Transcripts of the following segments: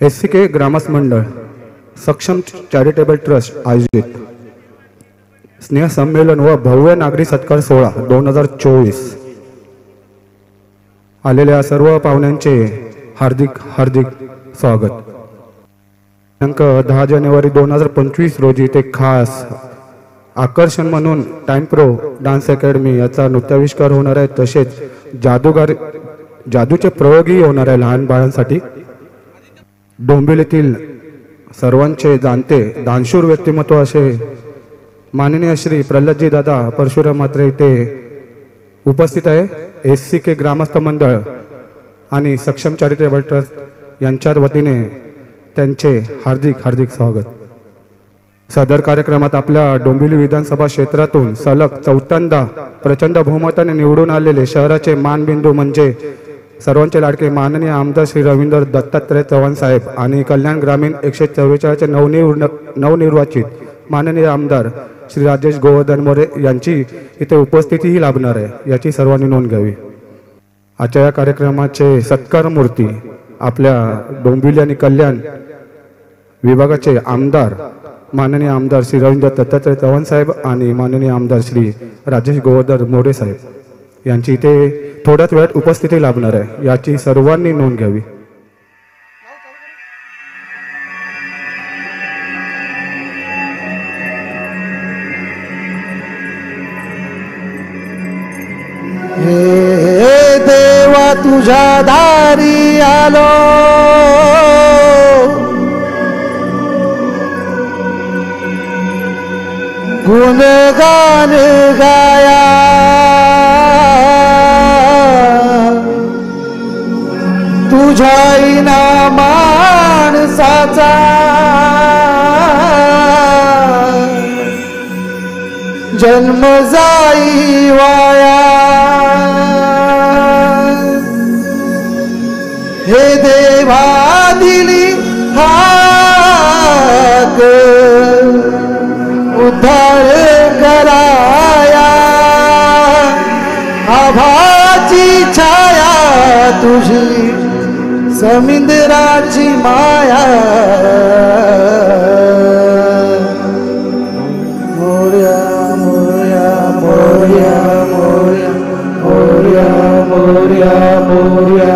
SCK ग्रामस्थ मंडळ सक्षम चॅरिटेबल ट्रस्ट आयोजित स्नेह संमेलन व भव्य नागरी सत्कार सोहळा 2024 आलेल्या सर्व पाहुण्यांचे हार्दिक हार्दिक स्वागत। दिनांक 10 जानेवारी 2025 रोजी ते खास आकर्षण म्हणून टाइम प्रो डान्स अकॅडमी याचा नृत्याविष्कार होणार आहे। तसेच जादूचे प्रयोगही होणार आहे लहान बाळांसाठी। डोंबिवलीतील सर्वांचे जाणते दानशूर व्यक्तिमत्व असे माननीय श्री प्रल्हादजी दादा परशुराम मात्रे इथे उपस्थित आहे। SCK ग्रामस्थ मंडळ आणि सक्षम चॅरिटेबल ट्रस्ट यांच्या वतीने त्यांचे हार्दिक हार्दिक स्वागत। सदर कार्यक्रमात आपल्या डोंबिवली विधानसभा क्षेत्रातून सलग 4दा प्रचंड बहुमताने निवडून आलेले शहराचे मानबिंदू म्हणजे सर्वांचे लाडके माननीय आमदार श्री रवींद्र दत्तात्रय चव्हाण साहेब आणि कल्याण ग्रामीण 144 नवनिर्वाचित माननीय आमदार श्री राजेश गोवर्धन मोरे यांची इथे उपस्थितीही लाभणार आहे, याची सर्वांनी नोंद घ्यावी। आजच्या या कार्यक्रमाचे सत्कार मूर्ती आपल्या डोंबिवली आणि कल्याण विभागाचे आमदार माननीय आमदार श्री रवींद्र दत्तात्रय चव्हाण साहेब आणि माननीय आमदार श्री राजेश गोवर्धन मोरे साहेब यांची इथे थोड्याच वेळात उपस्थिती लाभणार आहे, याची सर्वांनी नोंद घ्यावी। हे देवा तुझ्या दारी आलो, गुणगान गाया तुझ्या इना माणसाचा जन्म जाई वाया। हे देवा दिली हाक उद्धार कराया, आभाची छाया तुझी समुद्राची माया। मोरया मोरया मोरया मोरया मोरया मोरया मोरया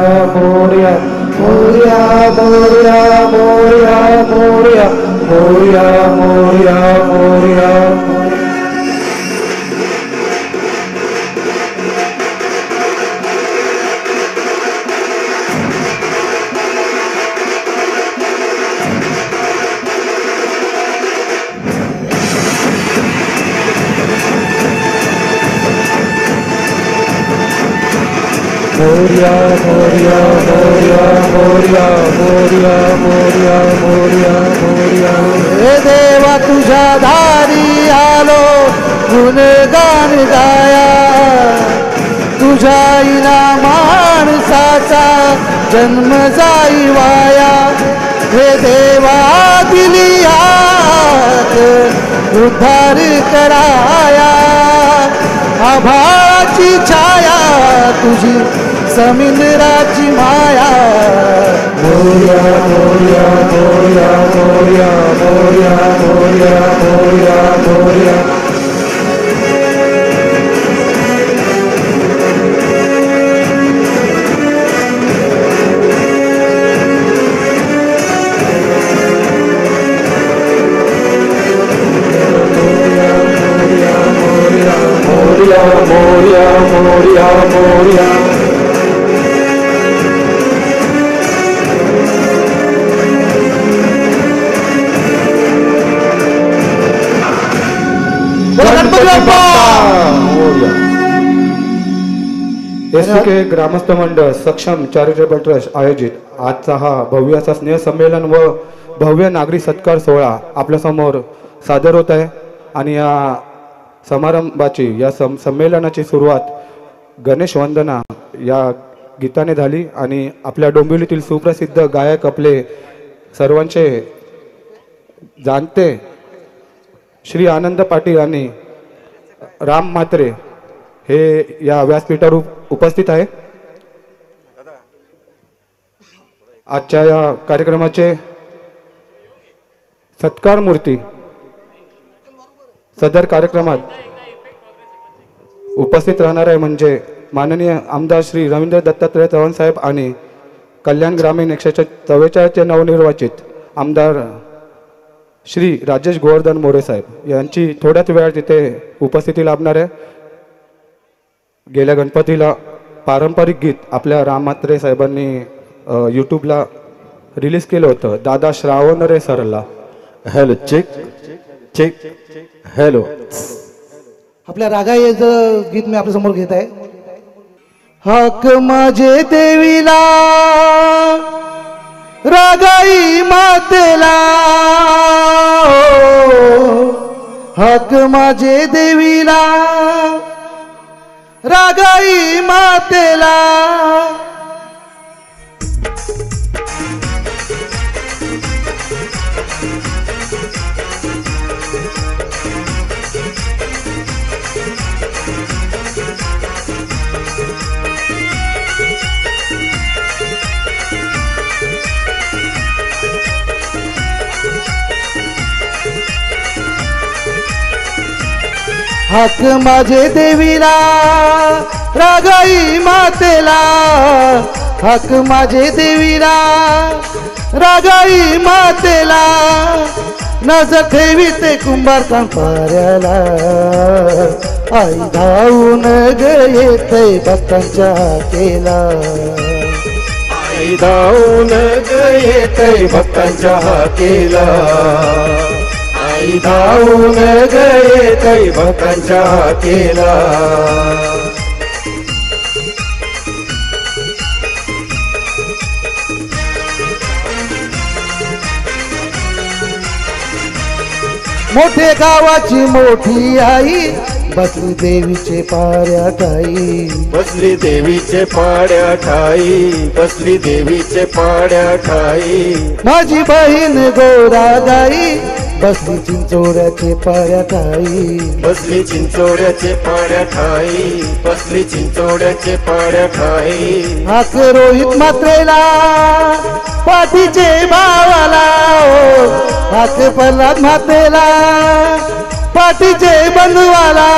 मोरया मोरया मोरया मोरया मोरया मोरया मोरया मोरया। मोरया मोरया मोरया मोरया मोरया मोरया मोरया। हे देवा तुझ्या दारी आलो, गुणगान गाया तुझ्या इना माणसाचा जन्म जाई वाया। हे देवा दिली हाक उद्धार कराया, आभाची छाया तुझी समुद्राची माया। मोरया मोरया मोरया मोरया मोरया मोरया मोरया मोरया। मोरया मोरया मोरया। SCK ग्रामस्थ मंडळ सक्षम चॅरिटेबल ट्रस्ट आयोजित आजचा हा भव्य असा स्नेह संमेलन व भव्य नागरी सत्कार सोहळा आपल्या समोर सादर होत आहे। आणि या समारंभाची या संमेलनाची सुरुवात गणेश वंदना या गीताने झाली आणि आपल्या डोंबिवलीतील सुप्रसिद्ध गायक आपले सर्वांचे जाणते श्री आनंद पाटील आणि राम म्हात्रे हे या व्यासपीठावर उपस्थित आहे। आजच्या या कार्यक्रमाचे सत्कार मूर्ती सदर कार्यक्रमात उपस्थित राहणार आहे म्हणजे माननीय आमदार श्री रवींद्र दत्तात्रय चव्हाण साहेब आणि कल्याण ग्रामीण 144 नवनिर्वाचित आमदार श्री राजेश गोवर्धन मोरे साहेब यांची थोड्याच वेळात तिथे उपस्थिती लाभणार आहे. गेल्या गणपतीला पारंपरिक गीत आपल्या राम म्हात्रे साहेबांनी यूट्यूबला रिलीज केलं होतं, दादा श्रावण रे सरला. Hello check check hello. आपल्या रागाईचं गीत मी आपल्या समोर घेत आहे. हाक माझे देवीला रागाई मातेला, हाक माझे देवीला रागाई मातेला. हाक माझे देवीला रागाई मातेला, हाक माझे देवीला रागाई मातेला. नजर ठेवी ते कुंभार पाऱ्याला, आई धावून येते भक्तांच्या केला, आई धावून येते भक्तांच्या केला, आई धावून येते भक्तांच्या केला. मोठे गावाची मोठी आई बसली देवीचे पाऱ्या ठाई, बसली देवीचे पाड्या ठाई, बसली देवीचे पाड्या ठाई. माझी बहीण गोरा गाई बसली चिंचोड्याचे पाऱ्या ठाई, बसली चिंचोड्याचे पाड्या ठाई, बसली चिंचोड्याचे पाड्या ठाई. हाक रोहित मात्रेला पाठीचे भावाला, हाक प्रल्हाद मात्रेला पाठीचे बंधुवाला.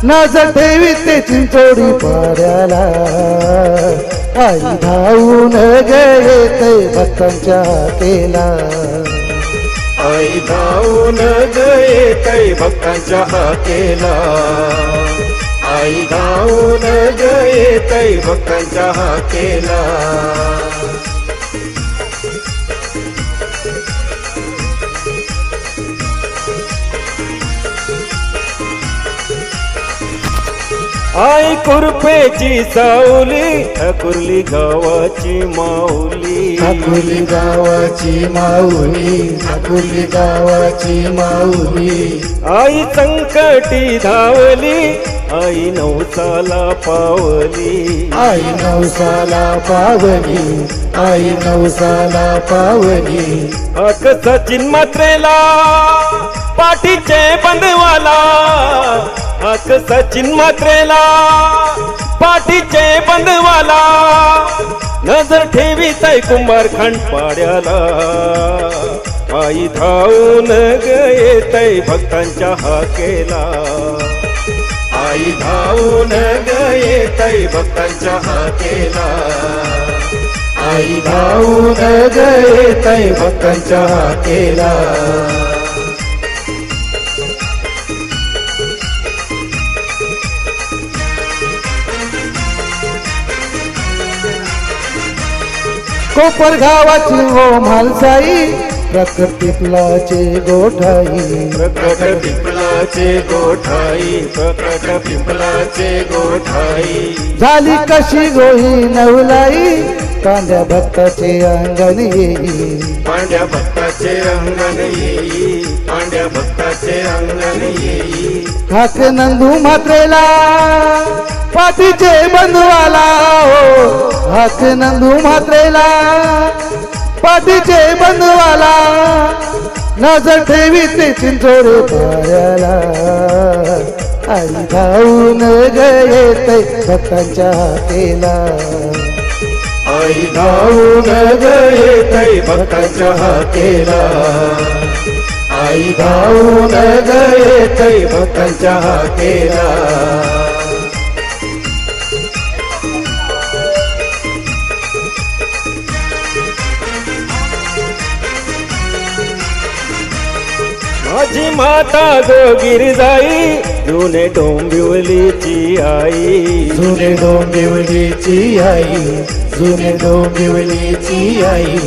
नजर ठेवी ते चिंचोडी पाड्याला, आई धावून येते भक्तांच्या केला, आई धावून येते भक्तांच्या केला, आई धावून येते भक्तांच्या केला. आई खुरपेची सावली ठाकुर्ली गावाची माऊली, ठाकुर्ली गावाची माऊली, ठाकुर्ली गावाची माऊली. आई संकटी धावली, आई नवसाला पावली, आई नवसाला पावली, आई नवसाला पावली. हाक सचिन मात्रेला पाठीचे बंधवाला, हाक सचिन मात्रेला पाठीचे बंधवाला. नजर ठेवी तै कुंभारखंड पाड्याला, आई धावून येतै भक्तांच्या हाकेला, आई धावून येतै भक्तांच्या हाकेला, आई धावून येतै भक्तांच्या हाकेला. कोपर गावाची हो म्हालसाई प्रकट पिपलाचे गोठाई, प्रकट पिंपलाचे गोठाई, प्रकट पिंपलाचे गोठाई. झाली कशी गोही नवलाई कांद्या भक्ताचे अंगण येई, पांड्या भक्ताचे अंगण येई, पांड्या भक्ताचे अंगण येई. हाक नंदू मात्रेला पाठीचे बंधुवाला, हाक नंदू म्हात्रेला पाठीचे बंधुवाला. नजर ठेवी ते चिंचोडे पायाला, आई धावून येते भक्तांच्या केला, आई धावून गये तै भक्तांच्या हाकेला आई धावून गये तै भक्तांच्या हाकेला माझी माता गो गिरजाई जुने डोंबिवलीची आई जुने डोंबिवलीची आई जुने डोंबिवलीची आई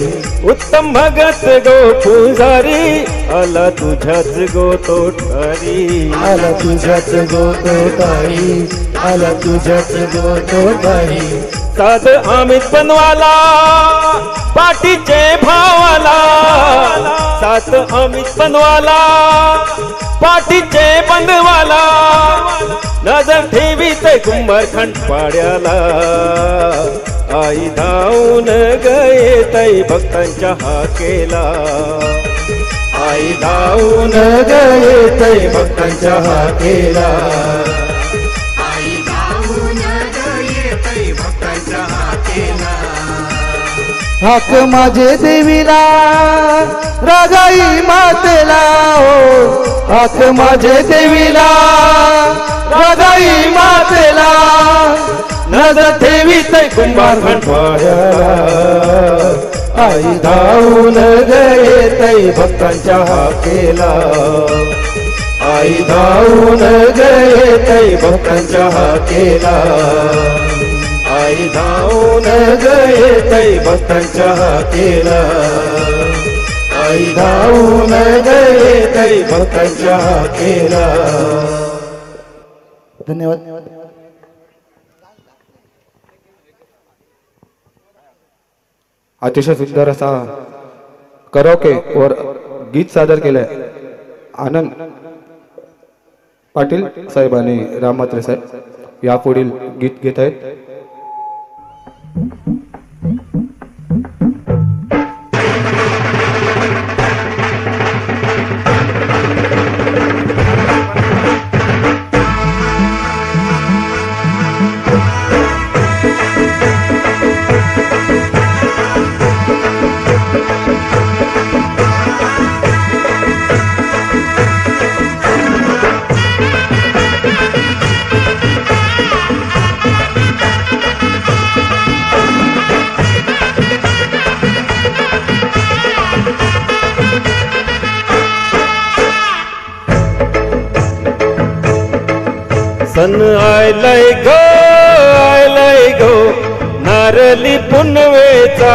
उत्तम भगत गो पुजारी आला तुझ्याच गो तो ठारी आला तुझ्याच गोतो ताई आला तुझ्याच गोतो ताई साध अमित बनवाला पाठीचे भावाला सात अमित बनवाला पाठीचे बंधवाला नजर ठेवीत कुंभारखंड पाड्याला आई धावून गये तै भक्तांच्या हाकेला आई धावून गये तै भक्तांच्या हाकेला आई धावून गये तै भक्तांच्या हाकेला हाक माझे देवीला रागाई मातेला ओ हाक माझे देवीला रागाई मातेला नजर ठेवीत कुंभारखंड पाड्याला आई धावून गये तै भक्तांच्या हाकेला आई धावून गये तै भक्तांच्या हाकेला आई धावून गये तै भक्तांच्या हाकेला आई धावून गये तै भक्तांच्या हाकेला धन्यवाद अतिशय सुंदर असा कराओके वर गीत सादर केलंय आनंद पाटील साहेब आणि राम म्हात्रे साहेब यापुढील गीत घेत आहेत. सन आयलाय गो नारली पुनवेचा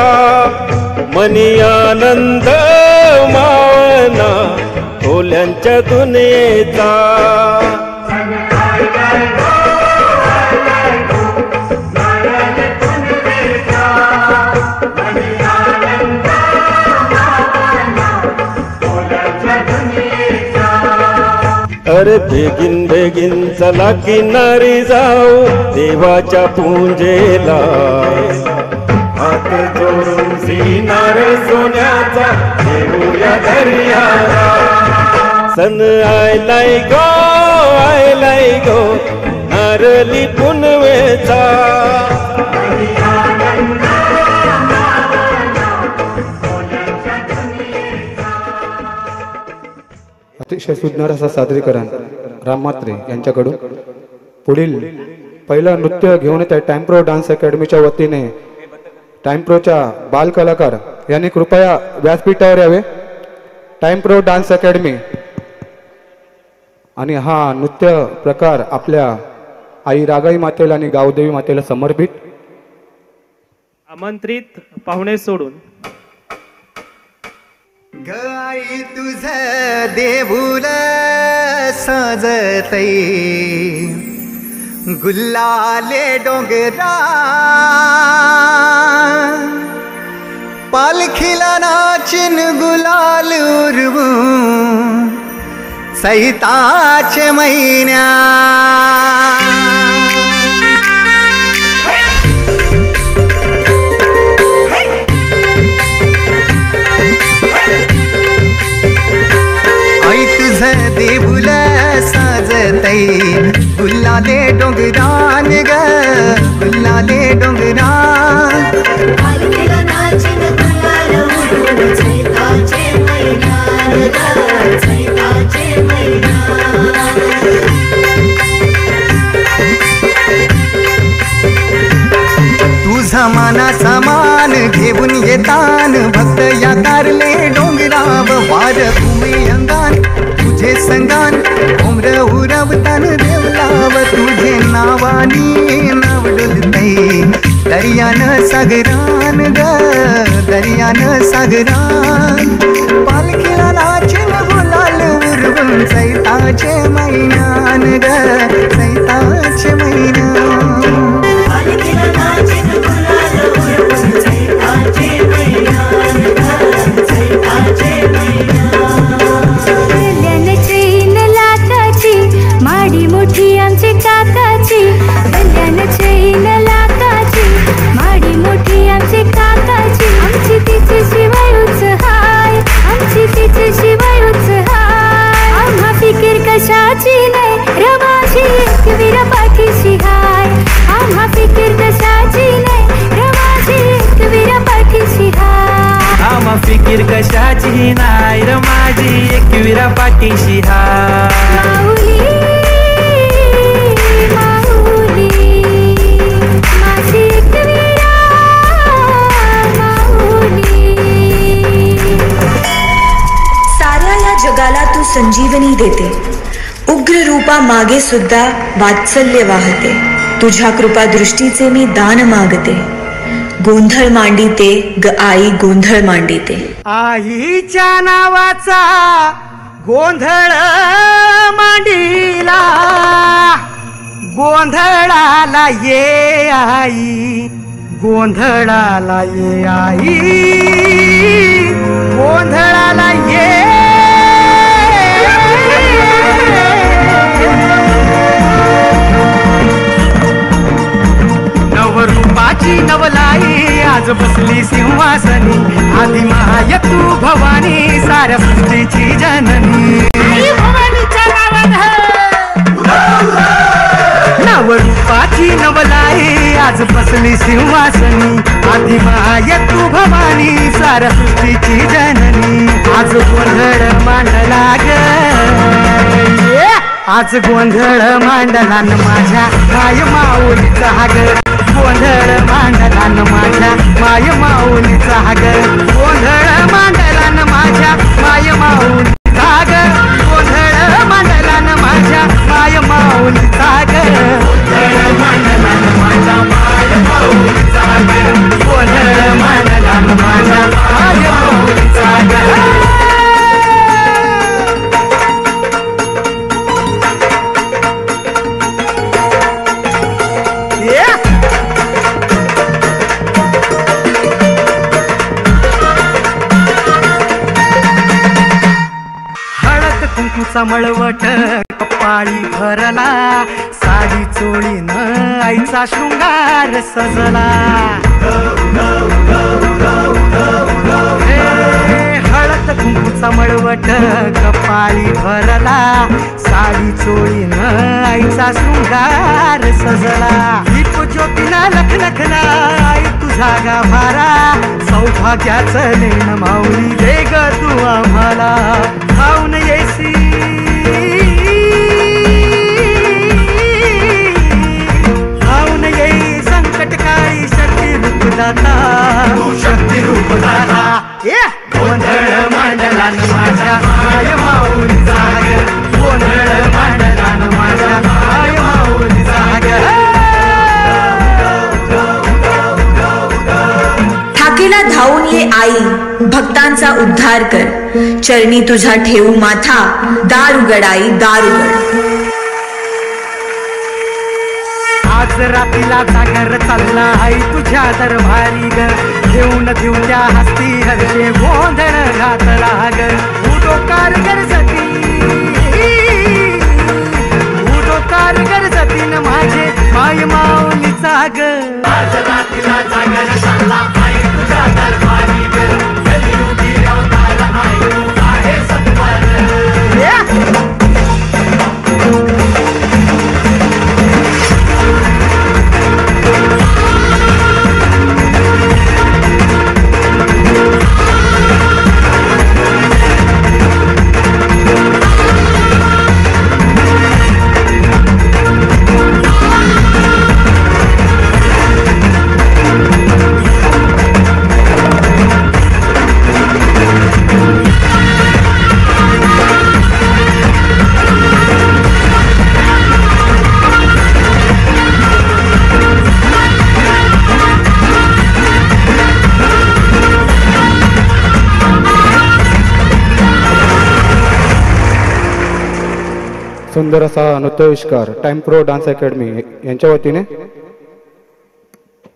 मनी आनंद मावना ओल्यांच्या दुनियेचा अरे बेगिन बेगिन चला किनारी जाऊ देवाच्या पूजेला हात जोडून सिनार सोन्याचा देऊया दर्याला सन आयलाय गो नारली पुनवेचा अतिशय सुंदर असा सादरीकरण राम म्हात्रे यांच्याकडून. पुढील पहिलं नृत्य घेऊन येत आहे टाइम प्रो डान्स अकॅडमीच्या वतीने. टाइम प्रोच्या बाल कलाकार यांनी कृपया व्यासपीठावर यावे. टाइम प्रो डान्स अकॅडमी आणि हा नृत्य प्रकार आपल्या आई रागाई मातेला आणि गावदेवी मातेला समर्पित. आमंत्रित पाहुणे सोडून गाई तुझ देऊळ साजतई गुल्लाले डोंगरा पालखीला नाचिन गुलाल उरवू सैताचे महिन्या देऊळ साजतई गुल्लाले डोंगरान ग गुल्लाले डोंगरान तुझा मानाचा मान घेऊन येतान भक्त या कारले डोंगराव वार उमे अंगान तुझे संगान उमर उरवतान देवलाव तुझे नावानी नाव डुलतय दर्यान सागरान ग दर्यान सागरान पालखीला नाचून गुलाल उरवून चैताचे मैनान ग चैताचे मैनान माडी मोठी आमची काकाची कल्याण चैन लाकाची माडी मोठी आमची काकाची आमची तिची शिवायूच हाय आमची तिची शिवायूच हाय आम्हा फिकीर कशाची नाही रमाची एकवीर पाठीशी हाय आम्हा फिकीर कशाची नाही रमाची एकवीर पाठीशी हाय आम्हा फिकीर कशाची नाही रमाची एकवीर पाठीशी हाय जगाला तू संजीवनी देते उग्र रूपा मागे सुद्धा वात्सल्य वाहते तुझ्या कृपा दृष्टीचे मी दान मागते गोंधळ मांडिते ग आई गोंधळ मांडिते आईच्या नावाचा गोंधळ मांडीला गोंधळाला ये आई गोंधळाला ये आई गोंधळाला ये नवरूपाची नवलाई आज बसली सिंहासनी आदि माय तू भवानी साऱ्या सृष्टीची जननी नवरूपाची नवलाई आज बसली सिंहासनी आदि माय तू भवानी साऱ्या सृष्टीची जननी आज गोंधळ मांडला ग आज गोंधळ मांडला न माझ्या माय माऊलीचा ग गोंधळ मांडला न माझ्या माय माऊलीचा ग गोंधळ मांडला न माझ्या माय माऊलीचा ग गोंधळ मांडला न माझ्या माय माऊलीचा ग गोंधळ मांडला न माझ्या माय माऊलीचा ग गोंधळ मांडला न माझ्या माय माऊलीचा ग कुंकूचा मळवट कपाळी भरला साडी चोळीन आईचा शृंगार सजला हळद कुंकूचा मळवट कपाळी भरला साडी चोळीन आईचा शृंगार सजला दीप ज्योतीना लखलखला आई तुझा गाभारा सौभाग्याचं लेण माऊली दे ग तू आम्हाला खाऊन येसी खाऊन येई संकट काळी शक्ती रूप दाता शक्ती रूप दाता गोंधळ मांडला न माझ्या माय माऊलीचा ग गोंधळ मांडला न माझ्या माय माऊलीचा ग ठाकेला धावून ये आई भक्तांचा उद्धार कर चरणी तुझा ठेवू माथा दार उघड आई दार उघड आज रात्रीला जागर चालला आई तुझ्या दरबारी ग घेऊन देऊया हस्ती हरशे गोंधळ घातला ग उडो कारगर सती उडो कारगर सतीन माझे माय माऊलीचा ग आज रात्रीला जागर चालला आई तुझ्या दरबारी ग घेऊन देऊया आई तू आहे सत्वर सुंदर असा नृत्याविष्कार टाइम प्रो डान्स अकॅडमी यांच्या वतीने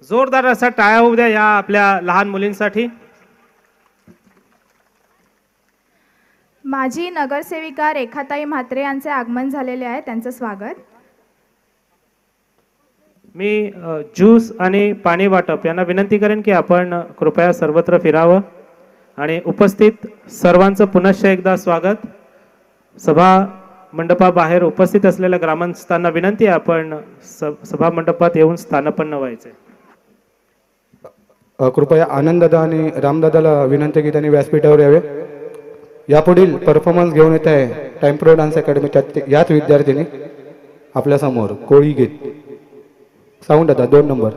जोरदार असा टाळ्या होऊ द्या या आपल्या लहान मुलींसाठी. माजी नगरसेविका रेखाताई म्हात्रे यांचे आगमन झालेले आहे, त्यांचं स्वागत. मी ज्यूस आणि पाणी वाटप यांना विनंती करेन की आपण कृपया सर्वत्र फिरावं आणि उपस्थित सर्वांचं पुनश्च एकदा स्वागत. सभा मंडपाबाहेर उपस्थित असलेल्या ग्रामस्थांना विनंती आहे आपण सभा मंडपात येऊन स्थानपन्न व्हायचे. कृपया आनंददादा आणि रामदादाला विनंती की त्यांनी व्यासपीठावर यावे. यापुढील परफॉर्मन्स घेऊन येत आहे टाइम प्रो डान्स अकॅडमीच्या याच विद्यार्थिनी आपल्या समोर कोळी गीत साऊंड दादा 2 नंबर.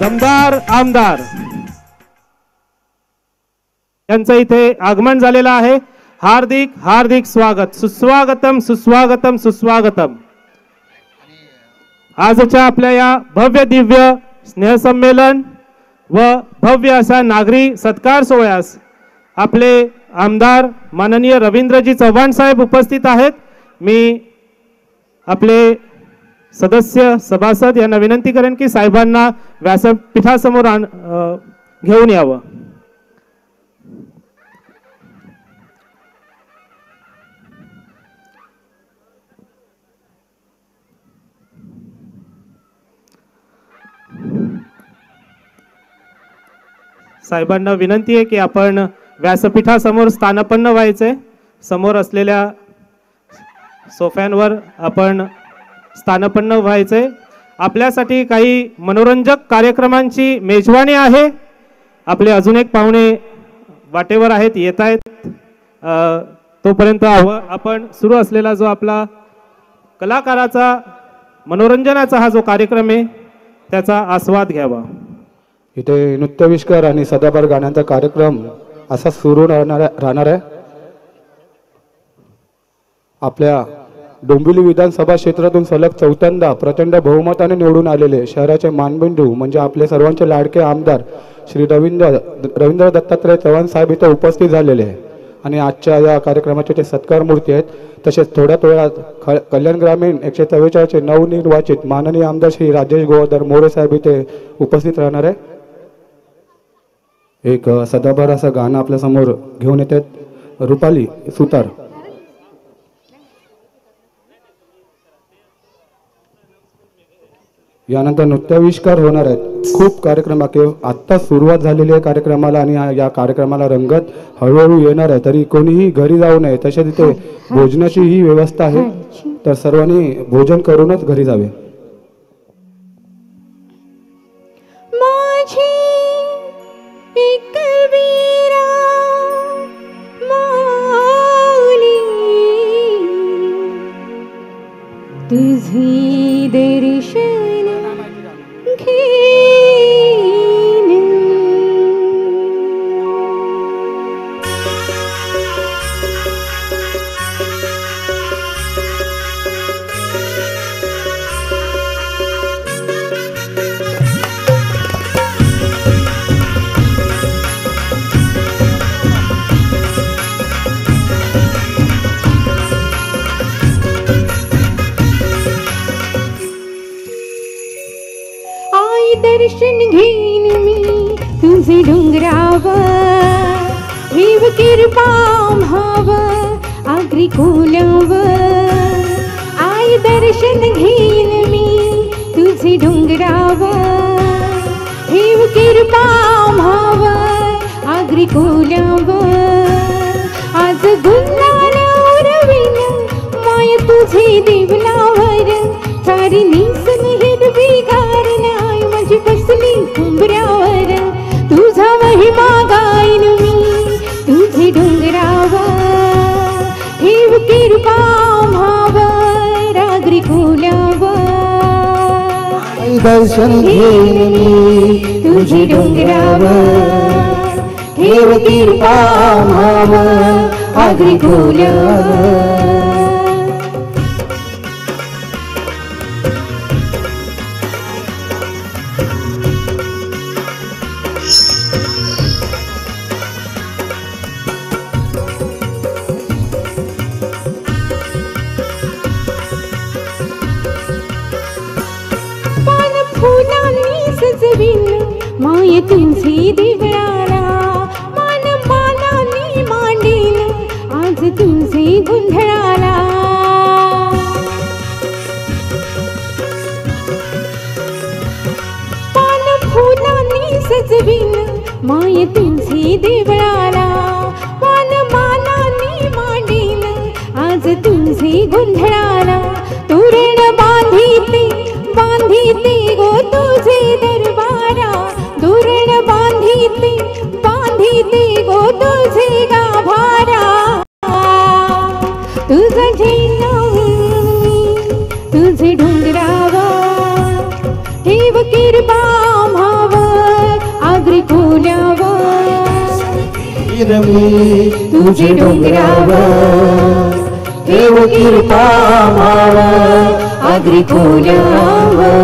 दमदार आमदार यांचं इथे आगमन झालेलं आहे. हार्दिक हार्दिक स्वागत. सुस्वागतम सुस्वागतम सुस्वागतम. आजच्या आपल्या या भव्य दिव्य स्नेहसंमेलन व भव्य असा नागरी सत्कार सोहळ्यास आपले आमदार माननीय रवींद्रजी चव्हाण साहेब उपस्थित आहेत. मी आपले सदस्य सभासद यांना विनंती करेन की साहेबांना व्यासपीठासमोर घेऊन यावं. साहेबांना विनंती आहे की आपण व्यासपीठासमोर स्थानपन्न व्हायचे. समोर असलेल्या सोफ्यांवर आपण स्थानपन्न व्हायचे. आपल्यासाठी काही मनोरंजक कार्यक्रमांची मेजवानी आहे. आपले अजून एक पाहुणे वाटेवर आहेत, येत आहेत. तोपर्यंत आपण सुरू असलेला जो आपला कलाकाराचा मनोरंजनाचा हा जो कार्यक्रम आहे त्याचा आस्वाद घ्यावा. इथे नृत्याविष्कार आणि सदाबहार गाण्यांचा कार्यक्रम असा सुरू राहणार आहे. आपल्या डोंबिवली विधानसभा क्षेत्रातून सलग चौथ्यांदा प्रचंड बहुमताने निवडून आलेले शहराचे मानबिंदू म्हणजे आपले सर्वांचे लाडके आमदार श्री रवींद्र दत्तात्रय चव्हाण साहेब इथे उपस्थित झालेले आहे आणि आजच्या या कार्यक्रमाचे ते सत्कार मूर्ती आहेत. तसेच थोड्याच वेळात कल्याण ग्रामीण 144 नवनिर्वाचित माननीय आमदार श्री राजेश गोवर्धन मोरे साहेब इथे उपस्थित राहणार आहे. एक सदाबहार असं गाणं आपल्या समोर घेऊन येतात रुपाली सुतार. यानंतर नृत्याविष्कार होणार आहेत. खूप कार्यक्रम आत्ता सुरुवात झालेली आहे कार्यक्रमाला आणि या कार्यक्रमाला रंगत हळूहळू येणार आहे. तरी कोणीही घरी जाऊ नये. तसेच इथे भोजनाची ही व्यवस्था आहे तर सर्वांनी भोजन करूनच घरी जावे. तुझी दर्शन घेन दर्शन घेईन मी तुझे डोंगरावर ठेव कृपा भाव आग्री कोलावर. आई दर्शन घेईन मी तुझे डोंगरावर ठेव कृपा भाव आग्री कोलावर. आज गुन्हावर विन माय तुझे देवलावर सारी निसन हिरवी गारण माझी कसली उंबऱ्यावर. तुझा महिमा गाईन मी तुझे डोंगरावर ठेव कृपा भावर आग्री कोलावर. दर्शन घेईन मी तुझे डोंगरावर ठेव कृपा भावर आग्री कोलावर. माय तुझी देवळाला मान मानाने मांडीन आज तुझे गोंधळाला. पान फुलांनी सजवीन माय तुझी देवळाला मान मानाने मांडीन आज तुझे गोंधळाला. तोरण बांधीते गो तुझे दरबारा तोरण बांधीते गो तुझे गाभारा. तुझं झेंडाव तुझे डोंगरावर ठेव कृपा भावर आग्री कोलावर. तुझे डोंगरावर ठेव कृपा भावर आग्री कोलावर.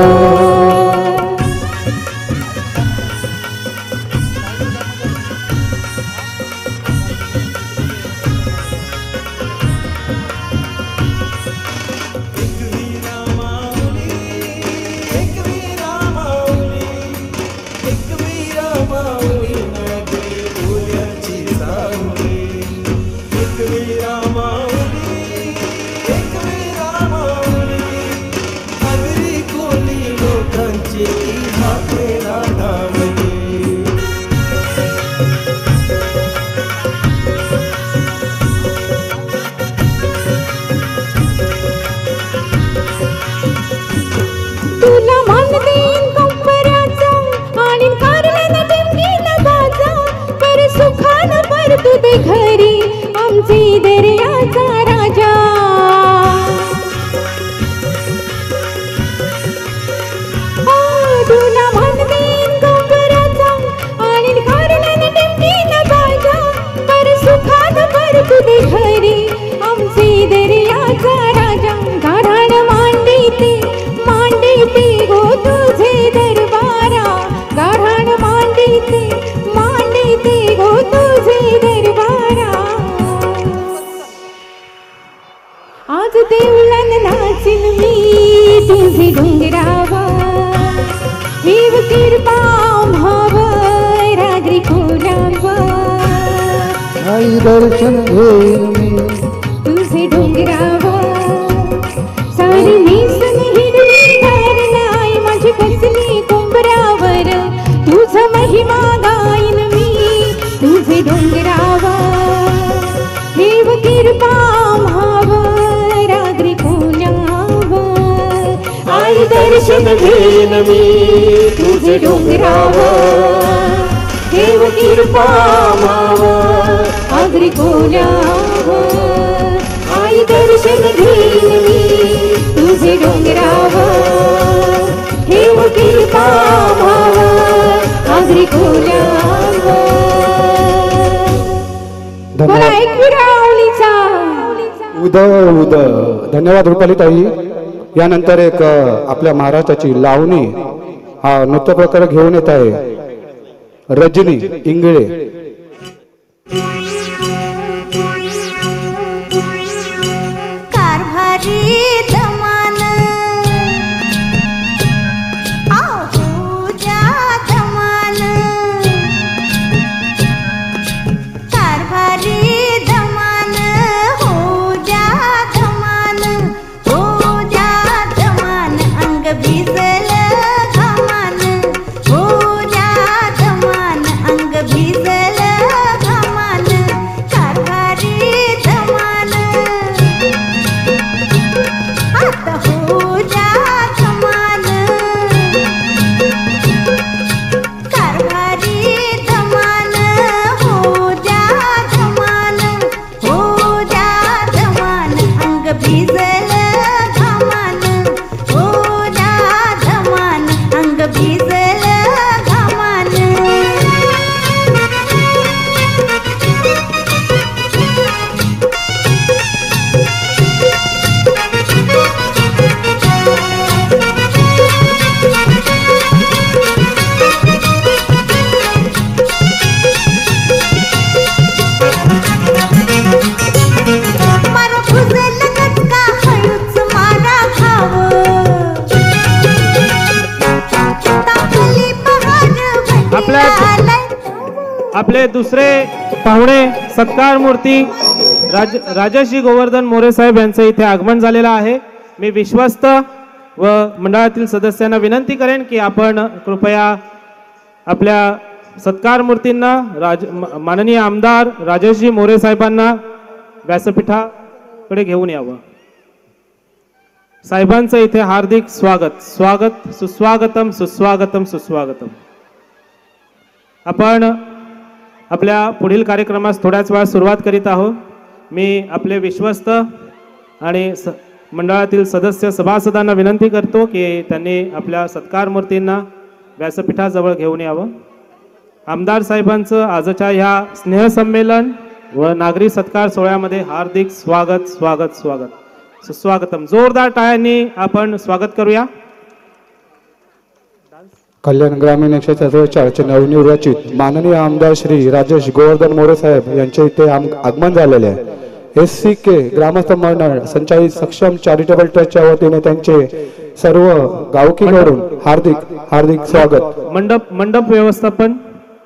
आई दर्शन घेईन मी तुझे डोंगरावर सारी नेसून हिरवी धार नाही माझी बसली कोंबऱ्यावर तुझ महिमा गाईन मी तुझे डोंगरावर देव कृपा भावर आग्री खोल्यावर आई दर्शन घेईन मी तुझे डोंगरावर देव कृपा भावर आग्री खोल्यावर आई दर्शन घेईन मी तुझे डोंगरावर देव कृपा भावर आग्री खोल्यावर बोला एकविरावलीचा उदय उदय. धन्यवाद रुपालीताई. यानंतर एक आपल्या महाराष्ट्राची लावणी हा नृत्य प्रकार घेऊन येत आहे रजनी इंगळे. कारभारी दमान आहूजा दमान कारभारी दमान होजा दमान होजा दमान अंग भिजल घामान होजा दमान अंग भिजल घामान कारभारी दमान आता होजा दमान कारभारी दमान होजा दमान होजा दमान अंग भिजल घामान होजा दमान अंग भिजल घामान मारो भुजल गटका हळूच मारा खाव तापली बहार आपले दुसरे पाहुणे सत्कार मूर्ती राजश्री गोवर्धन मोरे साहेब यांचं इथे आगमन झालेलं आहे. मी विश्वस्त व मंडळातील सदस्यांना विनंती करेन की आपण कृपया आपल्या सत्कार मूर्तींना माननीय आमदार राजश्री मोरे साहेबांना व्यासपीठाकडे घेऊन यावं. साहेबांचं इथे हार्दिक स्वागत स्वागत सुस्वागतम सुस्वागतम सुस्वागतम. आपण आपल्या पुढील कार्यक्रमास थोड्याच वेळात सुरुवात करीत आहोत. मी आपले विश्वस्त आणि मंडळातील सदस्य सभासदांना विनंती करतो की त्यांनी आपल्या सत्कार मूर्तींना व्यासपीठाजवळ घेऊन यावं. आमदार साहेबांचं आजच्या ह्या स्नेहसंमेलन व नागरी सत्कार सोहळ्यामध्ये हार्दिक स्वागत स्वागत स्वागत सुस्वागतम. जोरदार टाळ्यांनी आपण स्वागत करूया. कल्याण ग्रामीण 144 नवनिर्वाचित माननीय आमदार श्री राजेश गोवर्धन मोरे साहेब यांचे इथे आगमन झालेले आहे. SCK ग्रामस्थ मंडळ संचालित सक्षम चॅरिटेबल ट्रस्टच्या वतीने त्यांचे सर्व गावकीकडून हार्दिक हार्दिक स्वागत. मंडप व्यवस्थापन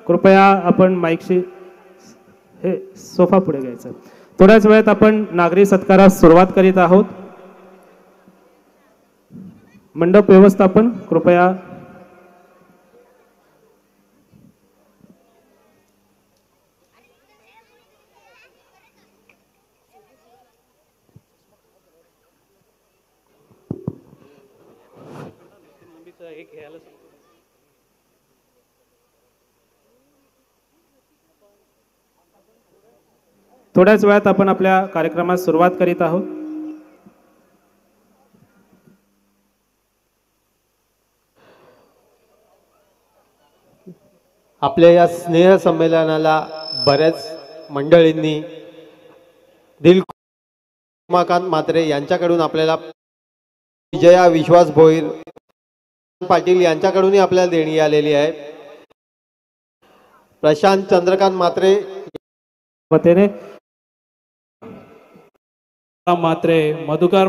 कृपया आपण माईकशी हे सोफा पुढे घ्यायचं. थोड्याच वेळात आपण नागरी सत्कारास सुरुवात करीत आहोत. मंडप व्यवस्थापन कृपया. थोड्याच वेळात आपण आपल्या कार्यक्रमास सुरुवात करीत आहोत. आपल्या या स्नेह संमेलनाला बऱ्याच मंडळींनी उमाकांत म्हात्रे यांच्याकडून आपल्याला विजया विश्वास भोईर पाटील यांच्याकडूनही आपल्याला देणी आलेली आहे. प्रशांत चंद्रकांत म्हात्रे वतीने मात्रे मधुकर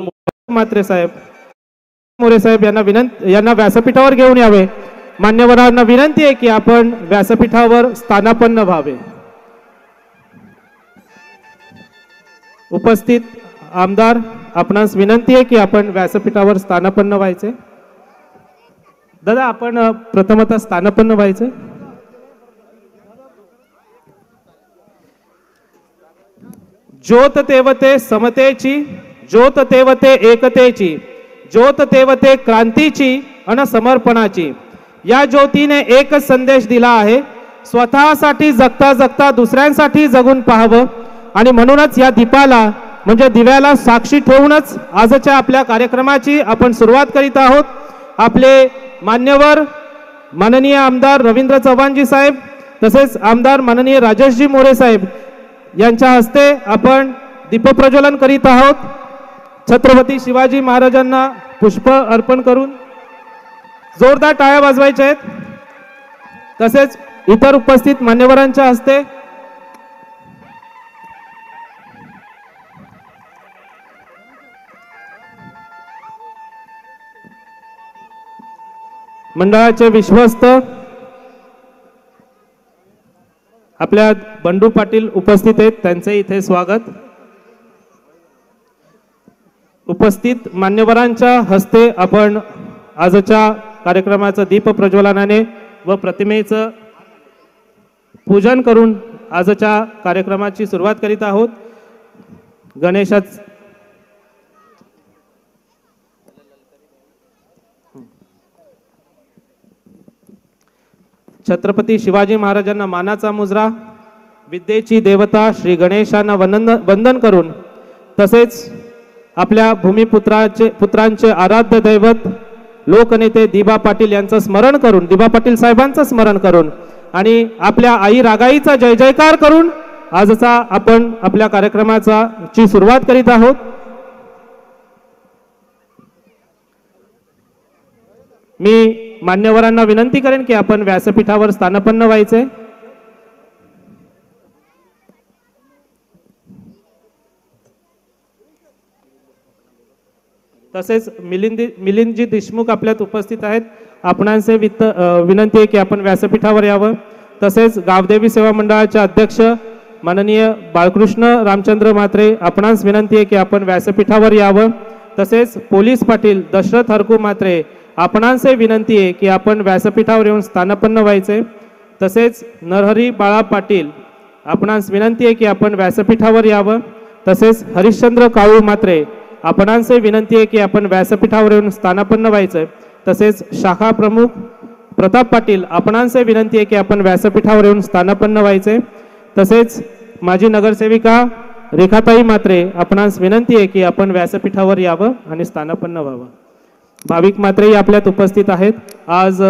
म्हात्रे साहेब मोरे साहेब यांना व्यासपीठावर घेऊन यावे. मान्यवरांना विनंती आहे की आपण व्यासपीठावर स्थानापन्न व्हावे. उपस्थित आमदार, आपणास विनंती आहे की आपण व्यासपीठावर स्थानापन्न व्हायचे. दादा, आपण प्रथमतः स्थानापन्न व्हायचे. ज्योत तेवते समतेची, ज्योत तेवते एकतेची, ज्योत तेवते क्रांतीची अन समर्पणाची. या ज्योतीने एकच संदेश दिला आहे, स्वतःसाठी जगता जगता दुसऱ्यांसाठी जगून पाहावं. आणि म्हणूनच या दीपाला म्हणजे दिव्याला साक्षी ठेवूनच आजच्या आपल्या कार्यक्रमाची आपण सुरुवात करीत आहोत. आपले मान्यवर माननीय आमदार रवींद्र चव्हाणजी साहेब, तसेच आमदार माननीय राजेशजी मोरे साहेब यांच्या हस्ते आपण दीपप्रज्वलन करीत आहोत. छत्रपती शिवाजी महाराजांना पुष्प अर्पण करून जोरदार टाळ्या वाजवायच्या आहेत. तसेच इतर उपस्थित मान्यवरांच्या हस्ते मंडळाचे विश्वस्त आपल्या बंडू पाटील उपस्थित आहेत, त्यांचे इथे स्वागत. उपस्थित मान्यवरांच्या हस्ते आपण आजच्या कार्यक्रमाचं दीप प्रज्वलनाने व प्रतिमेचं पूजन करून आजच्या कार्यक्रमाची सुरुवात करीत आहोत. गणेशाच छत्रपती शिवाजी महाराजांना मानाचा मुजरा, विद्येची देवता श्री गणेशांना वंदन करून, तसेच आपल्या पुत्रांचे आराध्य दैवत लोकनेते दिबा पाटील यांचं स्मरण करून, दिबा पाटील साहेबांचं स्मरण करून आणि आपल्या आई रागाईचा जय जयकार करून आजचा आपण आपल्या कार्यक्रमाची सुरुवात करीत आहोत. मी मान्यवरांना विनंती करेन की आपण व्यासपीठावर स्थानापन्न व्हायचे. तसेच मिलिंदजी देशमुख आपल्यात उपस्थित आहेत, आपणांचे विनंती आहे की आपण व्यासपीठावर यावं. तसेच गावदेवी सेवा मंडळाचे अध्यक्ष माननीय बाळकृष्ण रामचंद्र म्हात्रे, आपणास विनंती आहे की आपण व्यासपीठावर यावं. तसेच पोलीस पाटील दशरथ हरकू म्हात्रे, आपणांचे विनंती आहे की आपण व्यासपीठावर येऊन स्थानापन्न व्हायचे. तसेच नरहरी बाळा पाटील, आपणास विनंती आहे की आपण व्यासपीठावर यावं. तसेच हरिश्चंद्र काळू म्हात्रे, आपणांचे विनंती आहे की आपण व्यासपीठावर येऊन स्थानापन्न व्हायचे. तसेच शाखा प्रमुख प्रताप पाटील, आपणांचे विनंती आहे की आपण व्यासपीठावर येऊन स्थानापन्न व्हायचे. तसेच माजी नगरसेविका रेखाताई म्हात्रे, आपणास विनंती आहे की आपण व्यासपीठावर यावं आणि स्थानापन्न व्हावं. भाविक म्हात्रे आपल्यात उपस्थित आहेत. आज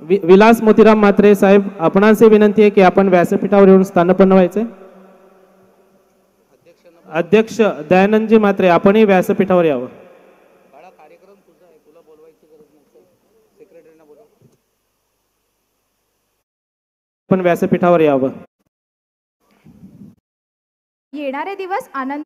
विलास मोतीराम म्हात्रे साहेब, आपणांचे विनंती आहे की आपण व्यासपीठावर येऊन स्थानापन्न व्हायचे. अध्यक्ष दयानंदजी म्हात्रे, आपणही व्यासपीठावर यावं. आपण व्यासपीठावर यावं. येणारे दिवस आनंद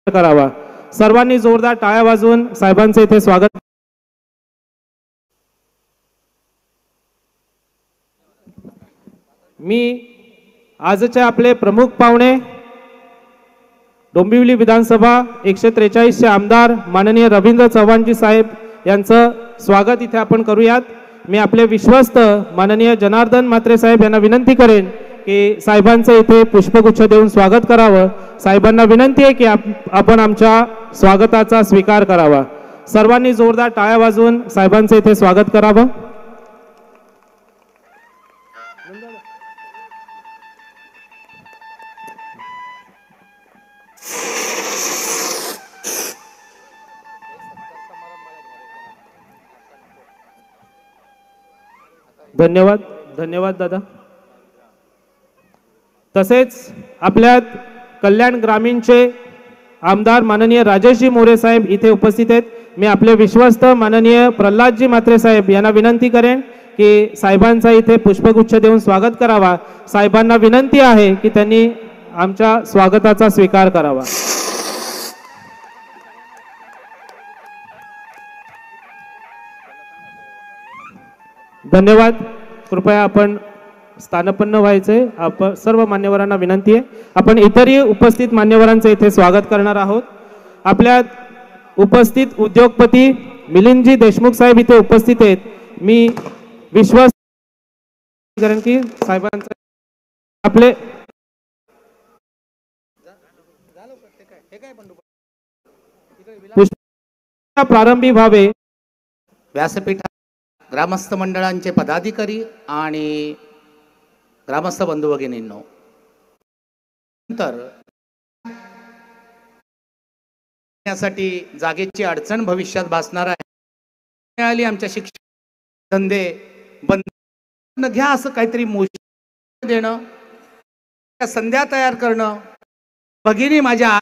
करावा. सर्वांनी जोरदार टाळ्या वाजवून साहेबांचे इथे स्वागत. मी आजचे आपले प्रमुख पाहुणे डोंबिवली विधानसभा 143 चे आमदार माननीय रवींद्र चव्हाणजी साहेब यांचं स्वागत इथे आपण करूयात. मी आपले विश्वस्त माननीय जनार्दन म्हात्रे साहेब यांना विनंती करेन की साहेबांचं इथे पुष्पगुच्छ देऊन स्वागत करावं. साहेबांना विनंती आहे की आपण आमच्या स्वागताचा स्वीकार करावा. सर्वांनी जोरदार टाळ्या वाजवून साहेबांचं इथे स्वागत करावं. धन्यवाद, धन्यवाद दादा. तसेच आपल्यात कल्याण ग्रामीणचे आमदार माननीय राजेशजी मोरे साहेब इथे उपस्थित आहेत. मी आपले विश्वस्त माननीय प्रल्हादजी म्हात्रे साहेब यांना विनंती करेन की साहेबांचा इथे पुष्पगुच्छ देऊन स्वागत करावा. साहेबांना विनंती आहे की त्यांनी आमच्या स्वागताचा स्वीकार करावा. धन्यवाद. कृपया आपण स्थानपन्न व्हायचे. आपण सर्व मान्यवरांना विनंती आहे. आपण इतरही उपस्थित मान्यवरांचे इथे स्वागत करणार आहोत. आपल्या उपस्थित उद्योगपती मिलिंदजी देशमुख साहेब इथे उपस्थित आहेत. मी विश्वास कारण की साहेबांचा आपले प्रारंभी व्हावे. व्यासपीठ ग्रामस्थ मंडळांचे पदाधिकारी आणि ग्रामस्थ बंधू भगिनींनो, नंतर यासाठी जागेची अडचण भविष्यात भासणार आहे. मिळाली आमच्या शिक्षण धंदे बंद घ्या असं काहीतरी मोशी देणं, संध्या तयार करणं. भगिनी माझ्या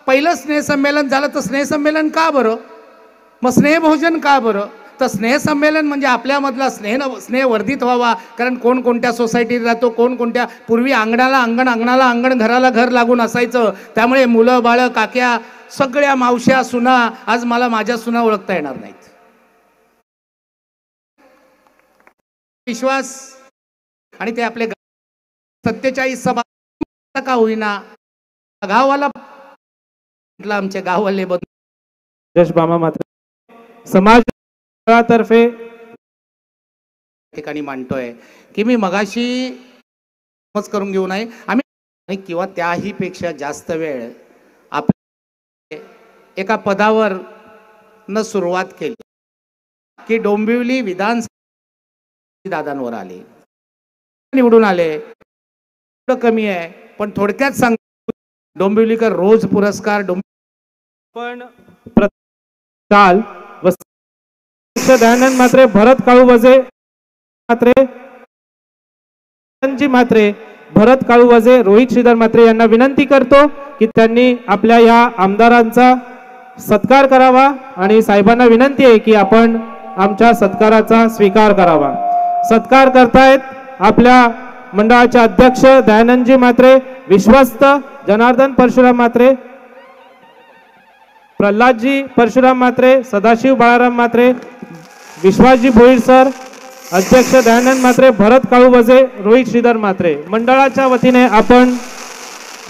पहिलं स्नेहसंमेलन झालं तर स्नेहसंमेलन का बरं, मग स्नेहभोजन का बरं. तर स्नेहसंमेलन म्हणजे आपल्यामधला स्नेह वर्धित व्हावा. कारण कोण कोणत्या सोसायटीत राहतो, कोण कोणत्या, पूर्वी अंगणाला अंगण, अंगणाला अंगण, घराला घर लागून असायचं. त्यामुळे मुलं बाळं काक्या सगळ्या मावश्या सुना, आज मला माझ्या सुना ओळखता येणार नाहीत. विश्वास आणि ते आपले 47 सभा का होईना गाववाला आमचे गाववाले बंधू यश बामा मात्र समाज तर्फे ठिकाणी मांडतोय की मी मगाशी समज करून घेऊ नये. आम्ही किंवा त्याही पेक्षा जास्त वेळ आपल्या एका पदावर न सुरुवात केली की डोंबिवली विधानसभा दादांवर आले, निवडून आले. कमी आहे पण थोडक्यात सांग, डोंबिवलीकर रोज पुरस्कार पण काल दयानंद मात्रे, भरत काळू वजे मात्रे, भरत काळू वजे, रोहित श्रीधर मात्रे यांना विनंती करतो की त्यांनी आपल्या या आमदारांचा सत्कार करावा आणि साहेबांना विनंती आहे की आपण आमच्या सत्काराचा स्वीकार करावा. सत्कार करतायत आपल्या मंडळाचे अध्यक्ष दयानंदजी मात्रे, विश्वस्त जनार्दन परशुराम मात्रे, प्रल्हादजी परशुराम मात्रे, सदाशिव बाळाराम मात्रे, विश्वासजी भोईर सर, अध्यक्ष दयानंद मात्रे, भरत काळू वजे, रोहित श्रीधर मात्रे. मंडळाच्या वतीने आपण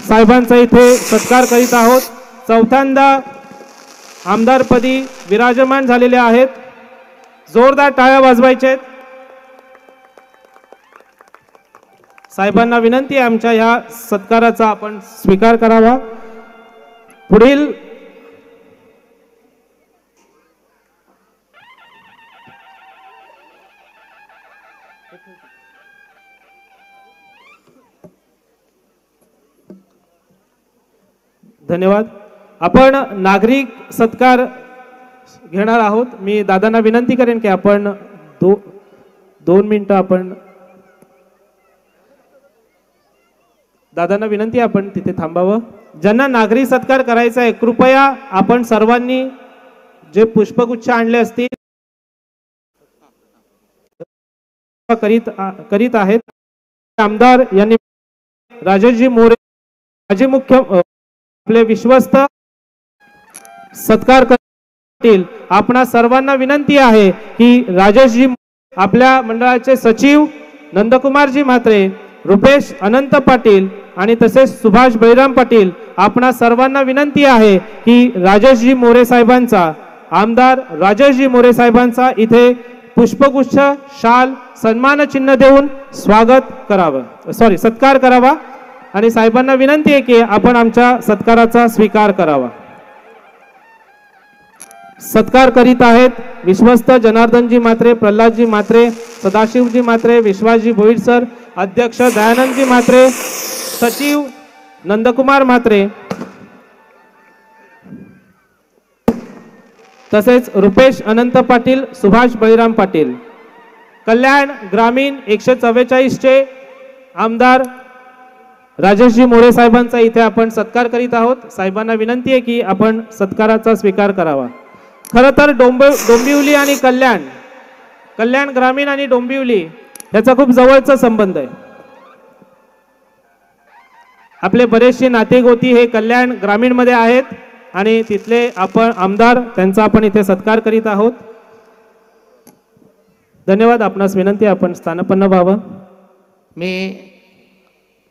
साहेबांचा इथे सत्कार करीत आहोत. चौथ्यांदा आमदारपदी विराजमान झालेले आहेत. जोरदार टाळ्या वाजवायचे आहेत. साहेबांना विनंती आहे आमच्या या सत्काराचा आपण स्वीकार करावा. पुढील धन्यवाद. आपण नागरिक सत्कार घेणार आहोत. मी दादांना विनंती करेन की आपण 2 मिनिटं आपण दादांना विनंती आपण तिथे थांबावं. ज्यांना नागरिक सत्कार करायचा आहे कृपया आपण सर्वांनी जे पुष्पगुच्छ आणले असतील करीत आहेत. आमदार यांनी राजेशजी मोरे माजी मुख्य आपले विश्वस्त सत्कार करतील. आपणा सर्वांना विनंती आहे की राजेशजी आपल्या मंडळाचे सचिव नंदकुमारजी म्हात्रे, रुपेश अनंत पाटील आणि तसेच सुभाष बळीराम पाटील, आपणा सर्वांना विनंती आहे की राजेशजी मोरे साहेबांचा, आमदार राजेशजी मोरे साहेबांचा इथे पुष्पगुच्छ, शाल, सन्मान चिन्ह देऊन स्वागत करावं, सत्कार करावा. आणि साहेबांना विनंती आहे की आपण आमच्या सत्काराचा स्वीकार करावा. सत्कार करीत आहेत विश्वस्त जनार्दनजी मात्रे, प्रल्हादजी मात्रे, सदाशिवजी मात्रे, विश्वासजी भोईर सर, अध्यक्ष दयानंदजी मात्रे, सचिव नंदकुमार मात्रे, तसेच रुपेश अनंत पाटील, सुभाष बळीराम पाटील. कल्याण ग्रामीण 144 चे आमदार राजेशजी मोरे साहेबांचा इथे आपण सत्कार करीत आहोत. साहेबांना विनंती आहे की आपण सत्काराचा स्वीकार करावा. खरं तर डोंबिवली आणि कल्याण ग्रामीण आणि डोंबिवली याचा खूप जवळचा संबंध आहे. आपले बरेचसे नातेगोती हे कल्याण ग्रामीण मध्ये आहेत आणि तिथले आपण आमदार त्यांचा आपण इथे सत्कार करीत आहोत. धन्यवाद. आपणास विनंती आपण स्थानपन्न व्हावं. मी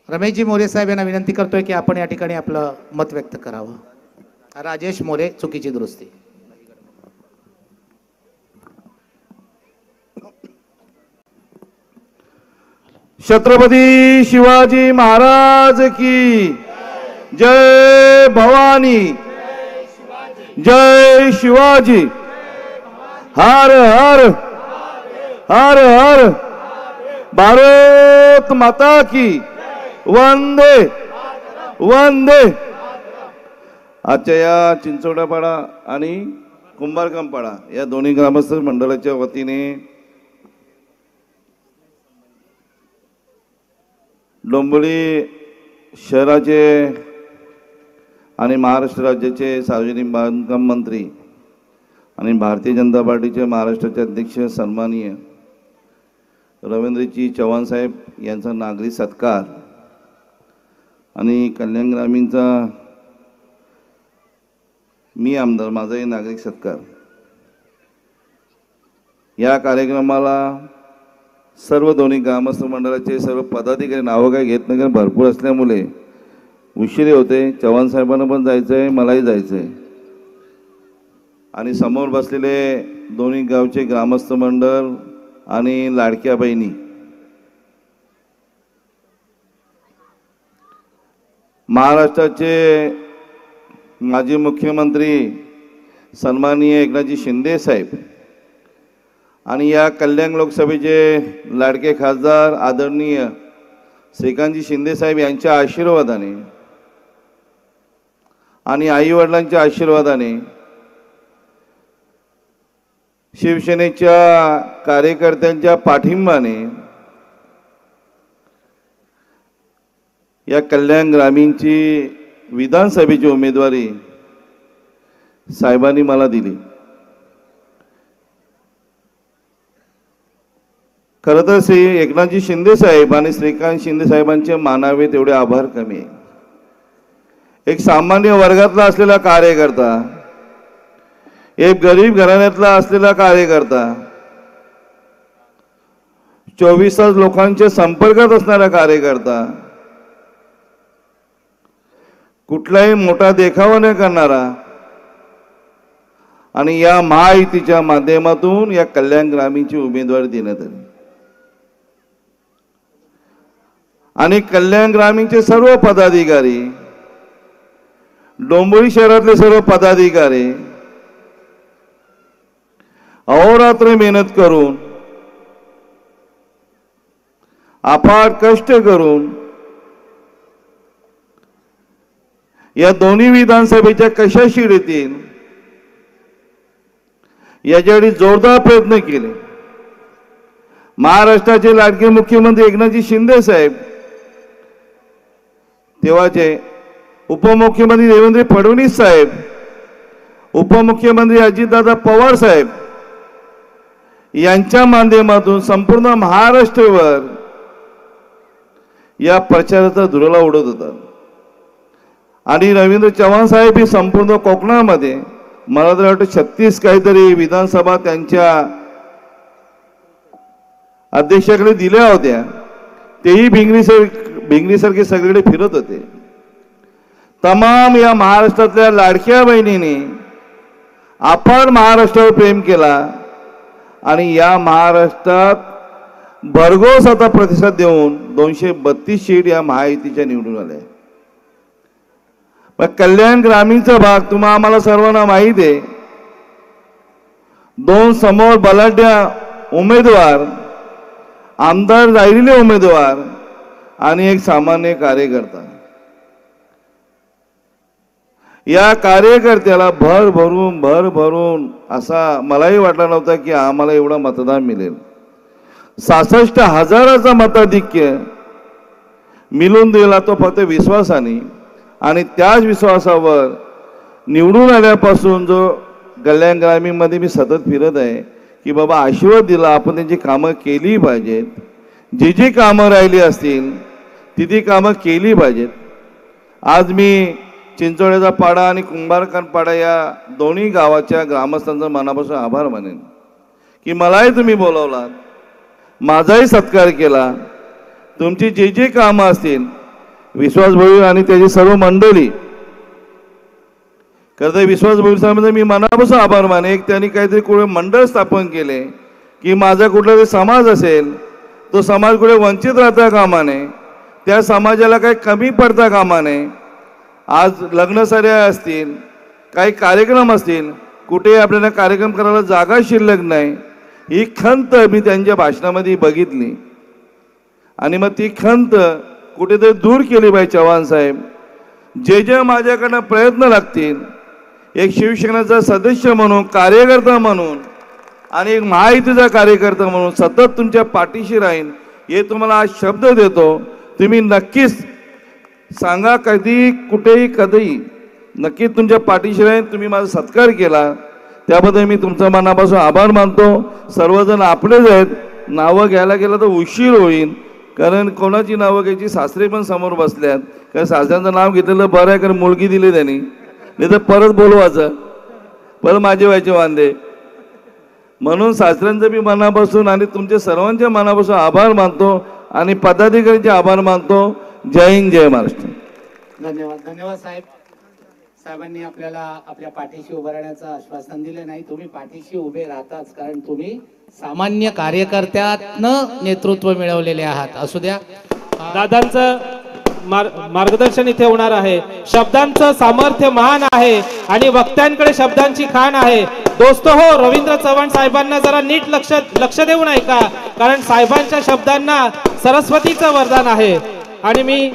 रमेशजी मोरे साहेब यांना विनंती करतोय की आपण या ठिकाणी आपलं मत व्यक्त करावं. राजेश मोरे, चुकीची दुरुस्ती. छत्रपती शिवाजी महाराज की जय. भवानी जय शिवाजी. हर हर हर हर भारत माता की वंदे वंदे. आजच्या या चिंचोडापाडा आणि कुंभारकामपाडा या दोन्ही ग्रामस्थ मंडळाच्या वतीने डोंबिवली शहराचे आणि महाराष्ट्र राज्याचे सार्वजनिक बांधकाम मंत्री आणि भारतीय जनता पार्टीचे महाराष्ट्राचे अध्यक्ष सन्माननीय रवींद्रजी चव्हाण साहेब यांचा नागरी सत्कार आणि कल्याण ग्रामीणचा मी आमदार माझाही नागरिक सत्कार. या कार्यक्रमाला सर्व दोन्ही ग्रामस्थ मंडळाचे सर्व पदाधिकारी नावं काही घेत नाही कारण भरपूर असल्यामुळे उशिरे होते. चव्हाण साहेबांना पण जायचं आहे, मलाही जायचं आहे. आणि समोर बसलेले दोन्ही गावचे ग्रामस्थ मंडळ आणि लाडक्या बहिणी, महाराष्ट्राचे माजी मुख्यमंत्री सन्माननीय एकनाथजी शिंदे साहेब आणि या कल्याण लोकसभेचे लाडके खासदार आदरणीय श्रीकांतजी शिंदे साहेब यांच्या आशीर्वादाने आणि आईवडिलांच्या आशीर्वादाने शिवसेनेच्या कार्यकर्त्यांच्या पाठिंबाने या कल्याण ग्रामीणची विधानसभेची उमेदवारी साहेबांनी मला दिली. खरं तर श्री एकनाथजी शिंदे साहेब आणि श्रीकांत शिंदे साहेबांचे मानावे तेवढे आभार कमी आहे. एक सामान्य वर्गातला असलेला कार्यकर्ता, एक गरीब घराण्यातला असलेला कार्यकर्ता, 24 तास लोकांच्या संपर्कात असणारा कार्यकर्ता, कुठलाही मोठा देखावा न करणारा आणि या महायुतीच्या माध्यमातून या कल्याण ग्रामीणची उमेदवारी देण्यात आली. आणि कल्याण ग्रामीणचे सर्व पदाधिकारी, डोंबिवली शहरातले सर्व पदाधिकारी अहोरात्र मेहनत करून, अफाट कष्ट करून या दोन्ही विधानसभेच्या कशा शीड येतील याच्यासाठी जोरदार प्रयत्न केले. महाराष्ट्राचे लाडके मुख्यमंत्री एकनाथजी शिंदे साहेब, तेव्हाचे उपमुख्यमंत्री देवेंद्र फडणवीस साहेब, उपमुख्यमंत्री अजितदादा पवार साहेब यांच्या माध्यमातून संपूर्ण महाराष्ट्रावर या प्रचाराचा धुरळा उडत होता. आणि रवींद्र चव्हाण साहेब ही संपूर्ण कोकणामध्ये मला तर वाटतं 36 काहीतरी विधानसभा त्यांच्या अध्यक्षाकडे दिल्या होत्या. तेही भिंगरीसारखे सगळीकडे फिरत होते. तमाम या महाराष्ट्रातल्या लाडक्या बहिणीने अपार महाराष्ट्रावर प्रेम केला आणि या महाराष्ट्रात भरघोस आता प्रतिसाद देऊन 232 सीट या महायुतीच्या निवडून आल्या. पण कल्याण ग्रामीणचा भाग तुम्हा आम्हाला सर्वांना माहीत आहे. 2 समोर बलाढ्य उमेदवार, आमदार राहिलेले उमेदवार आणि एक सामान्य कार्यकर्ता. या कार्यकर्त्याला भर भरून असा मलाही वाटला नव्हता की आम्हाला एवढा मतदान मिळेल. 66,000चा मताधिक्य मिळून दिला तो फक्त विश्वासाने. आणि त्याच विश्वासावर निवडून आल्यापासून जो कल्याण ग्रामीणमध्ये मी सतत फिरत आहे की बाबा आशीर्वाद दिला, आपण त्यांची कामं केली पाहिजेत. जी कामं राहिली असतील ती कामं केली पाहिजेत. आज मी चिंचोड्याचा पाडा आणि कुंभारकान पाडा या दोन्ही गावाच्या ग्रामस्थांचा मनापासून आभार मानेन की मलाही तुम्ही बोलावलात माझाही सत्कार केला. तुमची जे जे कामं असतील विश्वास भोईर आणि त्याची सर्व मंडळी, खरं तर विश्वास भोईर साहेबांचा मी मनापासून आभार माने. एक त्यांनी काहीतरी कुठे मंडळ स्थापन केले की माझा कुठला तरी समाज असेल, तो समाज कुठे वंचित राहता कामा नये, त्या समाजाला काही कमी पडता कामा नये. आज लग्नसऱ्या असतील, काही कार्यक्रम असतील, कुठे आपल्याला कार्यक्रम करायला जागा शिल्लक नाही, ही खंत मी त्यांच्या भाषणामध्ये बघितली. आणि मग ती खंत कुठेतरी दूर केली पाहिजे. चव्हाण साहेब, जे जे माझ्याकडनं प्रयत्न लागतील, एक शिवसेनेचा सदस्य म्हणून, कार्यकर्ता म्हणून आणि एक महायुतीचा कार्यकर्ता म्हणून सतत तुमच्या पाठीशी राहीन, हे तुम्हाला आज शब्द देतो. तुम्ही नक्कीच सांगा, कधी कुठेही कधीही नक्कीच तुमच्या पाठीशी राहीन. तुम्ही माझा सत्कार केला त्याबद्दल मी तुमचा मनापासून आभार मानतो. सर्वजण आपलेच आहेत. नावं घ्यायला गेलं तर उशीर होईल, कारण कोणाची नावं घ्यायची, सासरे पण समोर बसल्यात. कारण सासऱ्यांचं नाव घेतलेलं बरं आहे, कारण मुलगी दिली त्यांनी, नाही तर परत बोलवायचं, परत माझे व्हायचे वांदे. म्हणून सासऱ्यांचं मी मनापासून आणि तुमच्या सर्वांच्या मनापासून आभार मानतो आणि पदाधिकाऱ्यांचे आभार मानतो. जय हिंद, जय महाराष्ट्र. धन्यवाद. धन्यवाद साहेब. साहेबांनी आपल्याला आपल्या पाठीशी उभं राहण्याचं आश्वासन दिलं. नाही, तुम्ही पाठीशी उभे राहताच, कारण तुम्ही सामान्य कार्यकर्त्यातनं नेतृत्व मिळवलेले आहात. असू द्या. दादांचं मार्गदर्शन इथे होणार आहे. शब्दांचं सामर्थ्य महान आहे आणि वक्त्यांकडे शब्दांची खाण आहे. दोस्त हो, रवींद्र चव्हाण साहेबांना जरा नीट लक्ष देऊन ऐका, कारण साहेबांच्या शब्दांना सरस्वतीचं वरदान आहे. आणि मी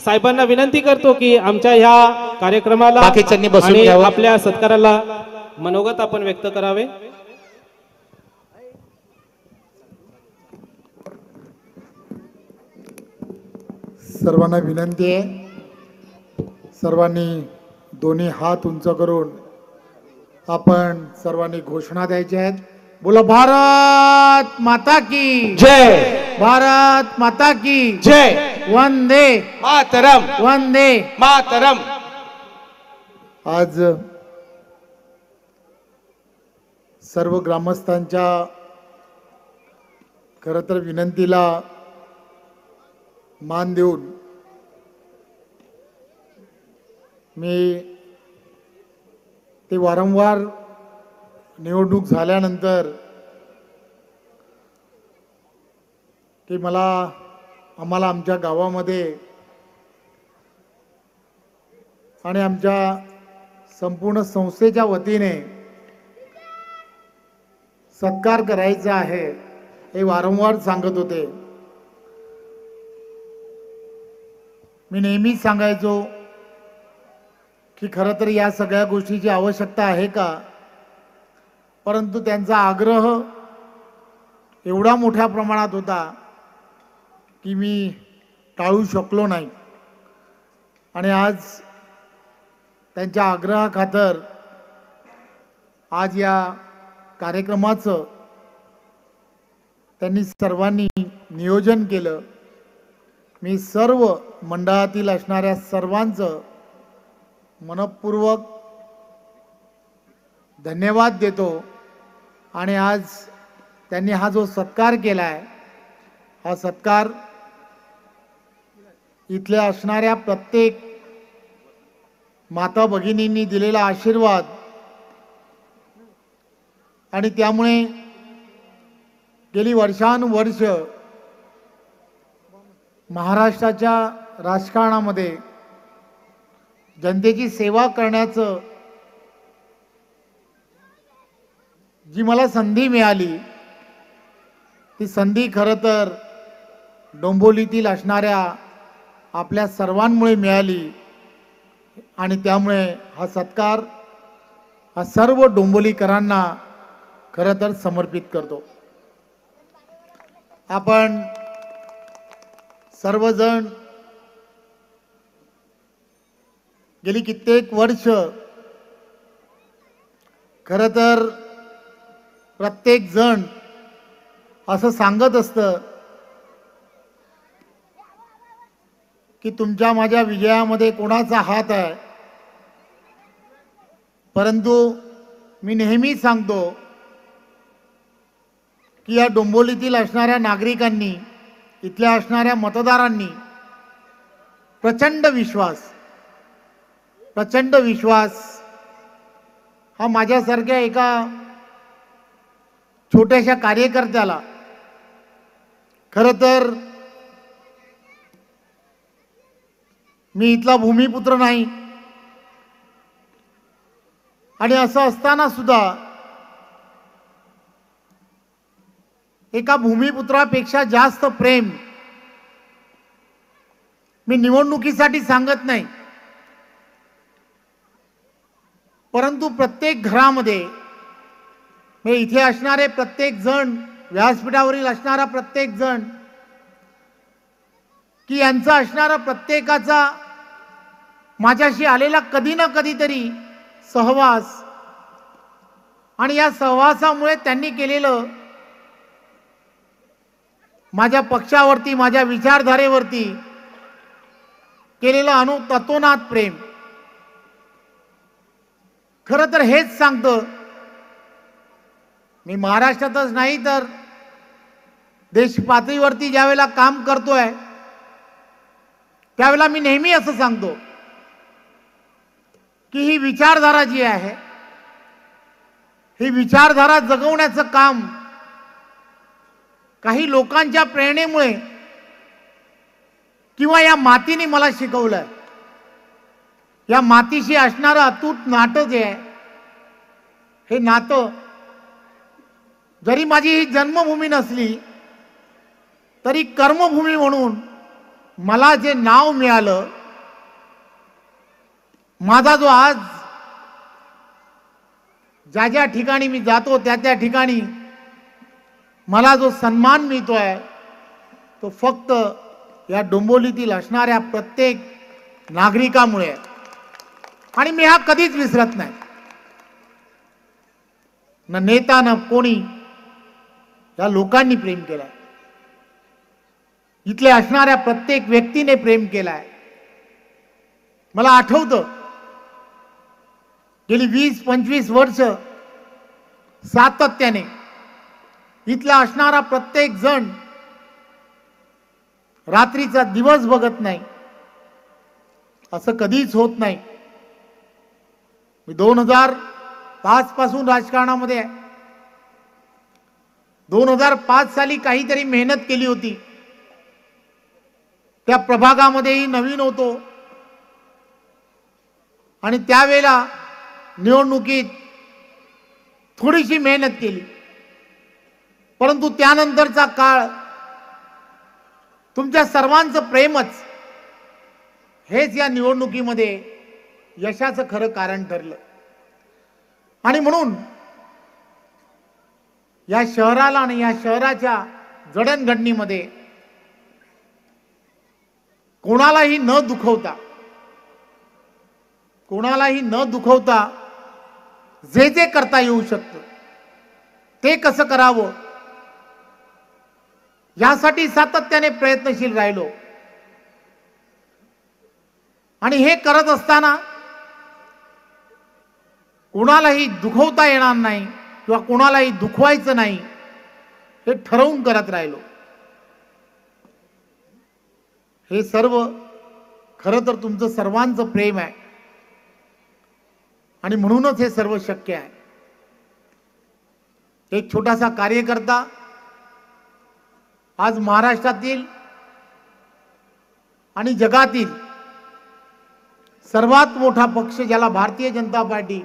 साहेबांना विनंती करतो की आमच्या ह्या कार्यक्रमाला आणि आपल्या सत्काराला मनोगत आपण व्यक्त करावे. सर्वांना विनंती आहे, सर्वांनी दोन्ही हात उंच करून आपण सर्वांनी घोषणा द्यायच्या आहेत. बोला, भारत माता की जय, भारत माता की जय, वंदे मातरम, वंदे मातरम. आज सर्व ग्रामस्थांच्या खरं तर विनंतीला मान देऊन मी ते वारंवार निवडणूक झाल्यानंतर की आम्हाला आमच्या गावामध्ये आणि आमच्या संपूर्ण संस्थेच्या वतीने सत्कार करायचा आहे हे वारंवार सांगत होते. मी नेहमीच सांगायचो की खरं तर या सगळ्या गोष्टीची आवश्यकता आहे का, परंतु त्यांचा आग्रह एवढा मोठ्या प्रमाणात होता की मी टाळू शकलो नाही. आणि आज त्यांच्या आग्रहाखातर आज या कार्यक्रमाचं त्यांनी सर्वांनी नियोजन केलं. मी सर्व मंडळातील असणाऱ्या सर्वांचं मनपूर्वक धन्यवाद देतो. आणि आज त्यांनी हा जो सत्कार केला आहे, हा सत्कार इथल्या असणाऱ्या प्रत्येक माता भगिनींनी दिलेला आशीर्वाद आणि त्यामुळे गेली वर्षानुवर्ष महाराष्ट्राच्या राजकारणामध्ये जनतेची सेवा करण्याचं जी मला संधी मिळाली, ती संधी खरं तर डोंबिवलीतील असणाऱ्या आपल्या सर्वांमुळे मिळाली. आणि त्यामुळे हा सत्कार हा सर्व डोंबिवलीकरांना खरं तर समर्पित करतो. आपण सर्वजण गेली कित्येक वर्ष खरं तर प्रत्येक जण असं सांगत असतं की तुमच्या माझ्या विजयामध्ये कोणाचा हात आहे, परंतु मी नेहमी सांगतो की या डोंबिवलीतील असणाऱ्या नागरिकांनी, इथल्या असणाऱ्या मतदारांनी प्रचंड विश्वास हा माझ्यासारख्या एका छोट्याशा कार्यकर्त्याला, खरं तर मी इथला भूमिपुत्र नाही, आणि असं असताना सुद्धा एका भूमिपुत्रापेक्षा जास्त प्रेम मी निवडणुकीसाठी सांगत नाही, परंतु प्रत्येक घरामध्ये मी इथे असणारे प्रत्येक जण, व्यासपीठावरील असणारा प्रत्येक जण, की यांचा असणारा प्रत्येकाचा माझ्याशी आलेला कधी ना कधीतरी सहवास, आणि या सहवासामुळे त्यांनी केलेलं माझ्या पक्षावरती, माझ्या विचारधारेवरती केलेलं ततोनात प्रेम, खरं तर हेच सांगतं. मी महाराष्ट्रातच नाही तर देश पातळीवरती ज्यावेळेला काम करतोय त्यावेळेला मी नेहमी असं सांगतो की ही विचारधारा जी आहे, ही विचारधारा जगवण्याचं काम काही लोकांच्या प्रेरणेमुळे किंवा या मातीने मला शिकवलंय. या मातीशी असणारं अतूट नातं जे आहे, हे नातं जरी माझी ही जन्मभूमी नसली तरी कर्मभूमी म्हणून मला जे नाव मिळालं, माझा जो आज ज्या ज्या ठिकाणी मी जातो त्या त्या ठिकाणी मला जो सन्मान मिळतोय, तो फक्त या डोंबिवलीतील असणाऱ्या प्रत्येक नागरिकामुळे, आणि मी हा कधीच विसरत नाही. न नेता न कोणी, या लोकांनी प्रेम केलाय, इथले असणाऱ्या प्रत्येक व्यक्तीने प्रेम केलाय. मला आठवतं गेली 20-25 वर्ष सातत्याने इथला असणारा प्रत्येक जण रात्रीचा दिवस बघत नाही, असं कधीच होत नाही. मी 2005 पासून राजकारणामध्ये आहे. 2005 साली काहीतरी मेहनत केली होती. त्या प्रभागामध्येही नवीन होतो आणि त्यावेळेला निवडणुकीत थोडीशी मेहनत केली, परंतु त्यानंतरचा काळ तुमच्या सर्वांचं प्रेमच हेच या निवडणुकीमध्ये यशाचं खरं कारण ठरलं. आणि म्हणून या शहराला आणि या शहराच्या जडणघडणीमध्ये कोणालाही न दुखवता जे जे करता येऊ शकतं ते कसं करावं यासाठी सातत्याने प्रयत्नशील राहिलो. आणि हे करत असताना कोणालाही दुखवता येणार नाही किंवा कोणालाही दुखवायचं नाही हे ठरवून करत राहिलो. हे सर्व खरं तर तुमचं सर्वांचं प्रेम आहे आणि म्हणूनच हे सर्व शक्य आहे. एक छोटासा कार्यकर्ता आज महाराष्ट्रातील आणि जगातील सर्वात मोठा पक्ष ज्याला भारतीय जनता पार्टी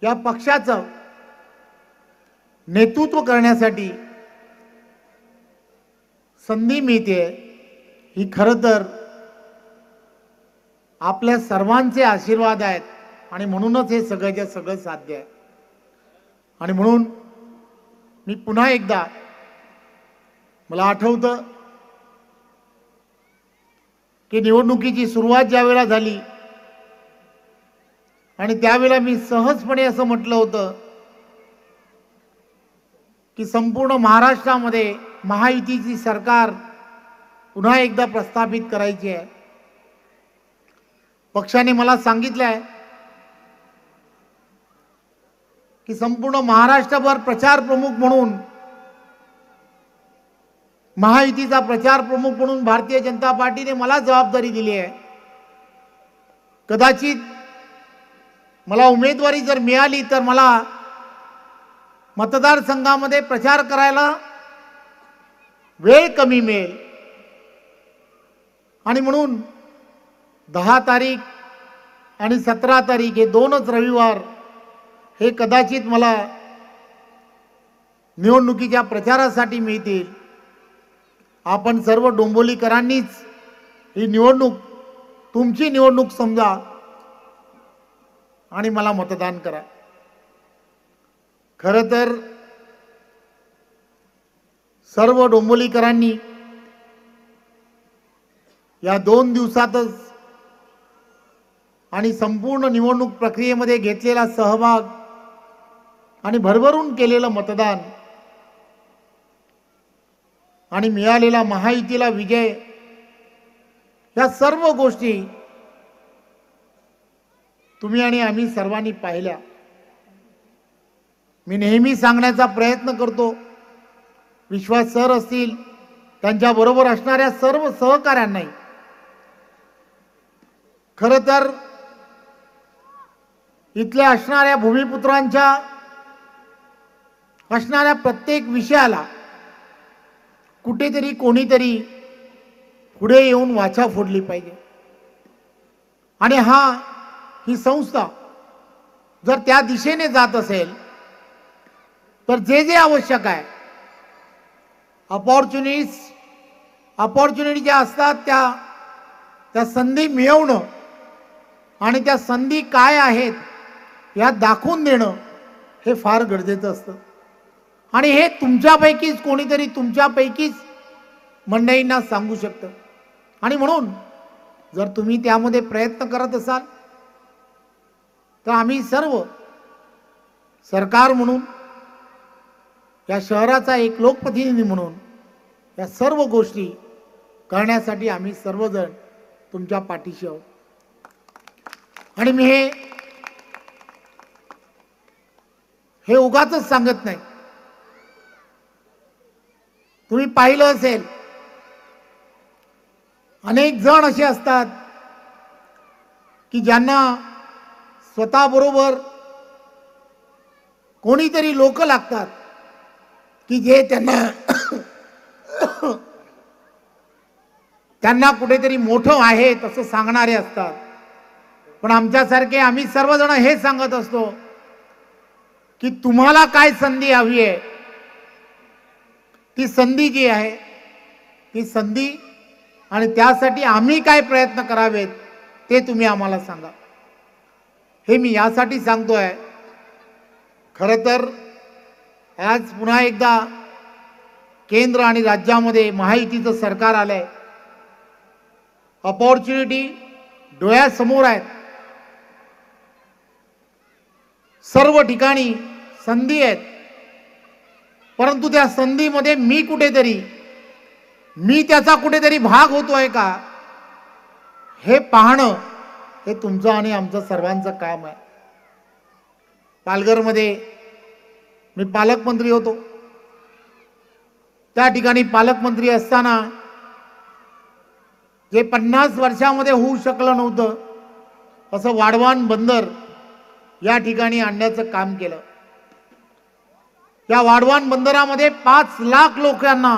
या पक्षाचं नेतृत्व करण्यासाठी संधी मिळते, ही खरं तर आपल्या सर्वांचे आशीर्वाद आहेत आणि म्हणूनच हे सगळ्याच्या सगळं साध्य आहे. आणि म्हणून मी पुन्हा एकदा, मला आठवतं की निवडणुकीची सुरुवात ज्या वेळेला झाली आणि त्यावेळेला मी सहजपणे असं म्हटलं होतं की संपूर्ण महाराष्ट्रामध्ये महायुतीची सरकार पुन्हा एकदा प्रस्थापित करायची आहे. पक्षाने मला सांगितलंय की संपूर्ण महाराष्ट्रभर प्रचार प्रमुख म्हणून, महायुतीचा प्रचार प्रमुख म्हणून भारतीय जनता पार्टीने मला जबाबदारी दिली आहे. कदाचित मला उमेदवारी जर मिळाली तर मला मतदारसंघामध्ये प्रचार करायला वेळ कमी मिळेल आणि म्हणून 10 तारीख आणि 17 तारीख हे 2च रविवार हे कदाचित मला निवडणुकीच्या प्रचारासाठी मिळतील. आपण सर्व डोंबिवलीकरांनीच ही निवडणूक तुमची निवडणूक समजा आणि मला मतदान करा. खरं तर सर्व डोंबिवलीकरांनी या 2 दिवसातच आणि संपूर्ण निवडणूक प्रक्रियेमध्ये घेतलेला सहभाग आणि भरभरून केलेलं मतदान आणि मिळालेला महायुतीला विजय, या सर्व गोष्टी तुम्ही आणि आम्ही सर्वांनी पाहिल्या. मी नेहमी सांगण्याचा प्रयत्न करतो, विश्वास सर असतील, त्यांच्याबरोबर असणाऱ्या सर्व सहकाऱ्यांनाही, खरं तर इथल्या असणाऱ्या भूमिपुत्रांच्या असणाऱ्या प्रत्येक विषयाला कुठेतरी कोणीतरी पुढे येऊन वाचा फोडली पाहिजे. आणि ही संस्था जर त्या दिशेने जात असेल तर जे जे आवश्यक आहे, अपॉर्च्युनिटी ज्या असतात त्या संधी मिळवणं आणि त्या संधी काय आहेत या दाखवून देणं हे फार गरजेचं असतं. आणि हे तुमच्यापैकीच कोणीतरी तुमच्यापैकीच मंडळींना सांगू शकतं. आणि म्हणून जर तुम्ही त्यामध्ये प्रयत्न करत असाल तर आम्ही सर्व सरकार म्हणून, या शहराचा एक लोकप्रतिनिधी म्हणून या सर्व गोष्टी करण्यासाठी आम्ही सर्वजण तुमच्या पाठीशी आहोत. आणि मी हे उगाचच सांगत नाही. तुम्ही पाहिलं असेल, अनेक जण असे असतात की ज्यांना स्वतःबरोबर कोणीतरी लोक लागतात की जे त्यांना कुठेतरी मोठं आहे तसं सांगणारे असतात. पण आमच्यासारखे आम्ही सर्वजण हे सांगत असतो की तुम्हाला काय संधी हवी आहे, ती संधी जी आहे ती संधी, आणि त्यासाठी आम्ही काय प्रयत्न करावेत ते तुम्ही आम्हाला सांगा. हे मी यासाठी सांगतोय, खरं तर आज पुन्हा एकदा केंद्र आणि राज्यामध्ये महायुतीचं सरकार आलंय. अपॉर्च्युनिटी डोळ्यासमोर आहेत, सर्व ठिकाणी संधी आहेत. परंतु त्या संधीमध्ये मी त्याचा कुठेतरी भाग होतोय का हे पाहणं हे तुमचं आणि आमचं सर्वांचं काम आहे. पालघरमध्ये मी पालकमंत्री होतो. त्या ठिकाणी पालकमंत्री असताना जे 50 वर्षामध्ये होऊ शकलं नव्हतं असं वाढवान बंदर या ठिकाणी आणण्याचं काम केलं. या वाढवान बंदरामध्ये 5 लाख लोकांना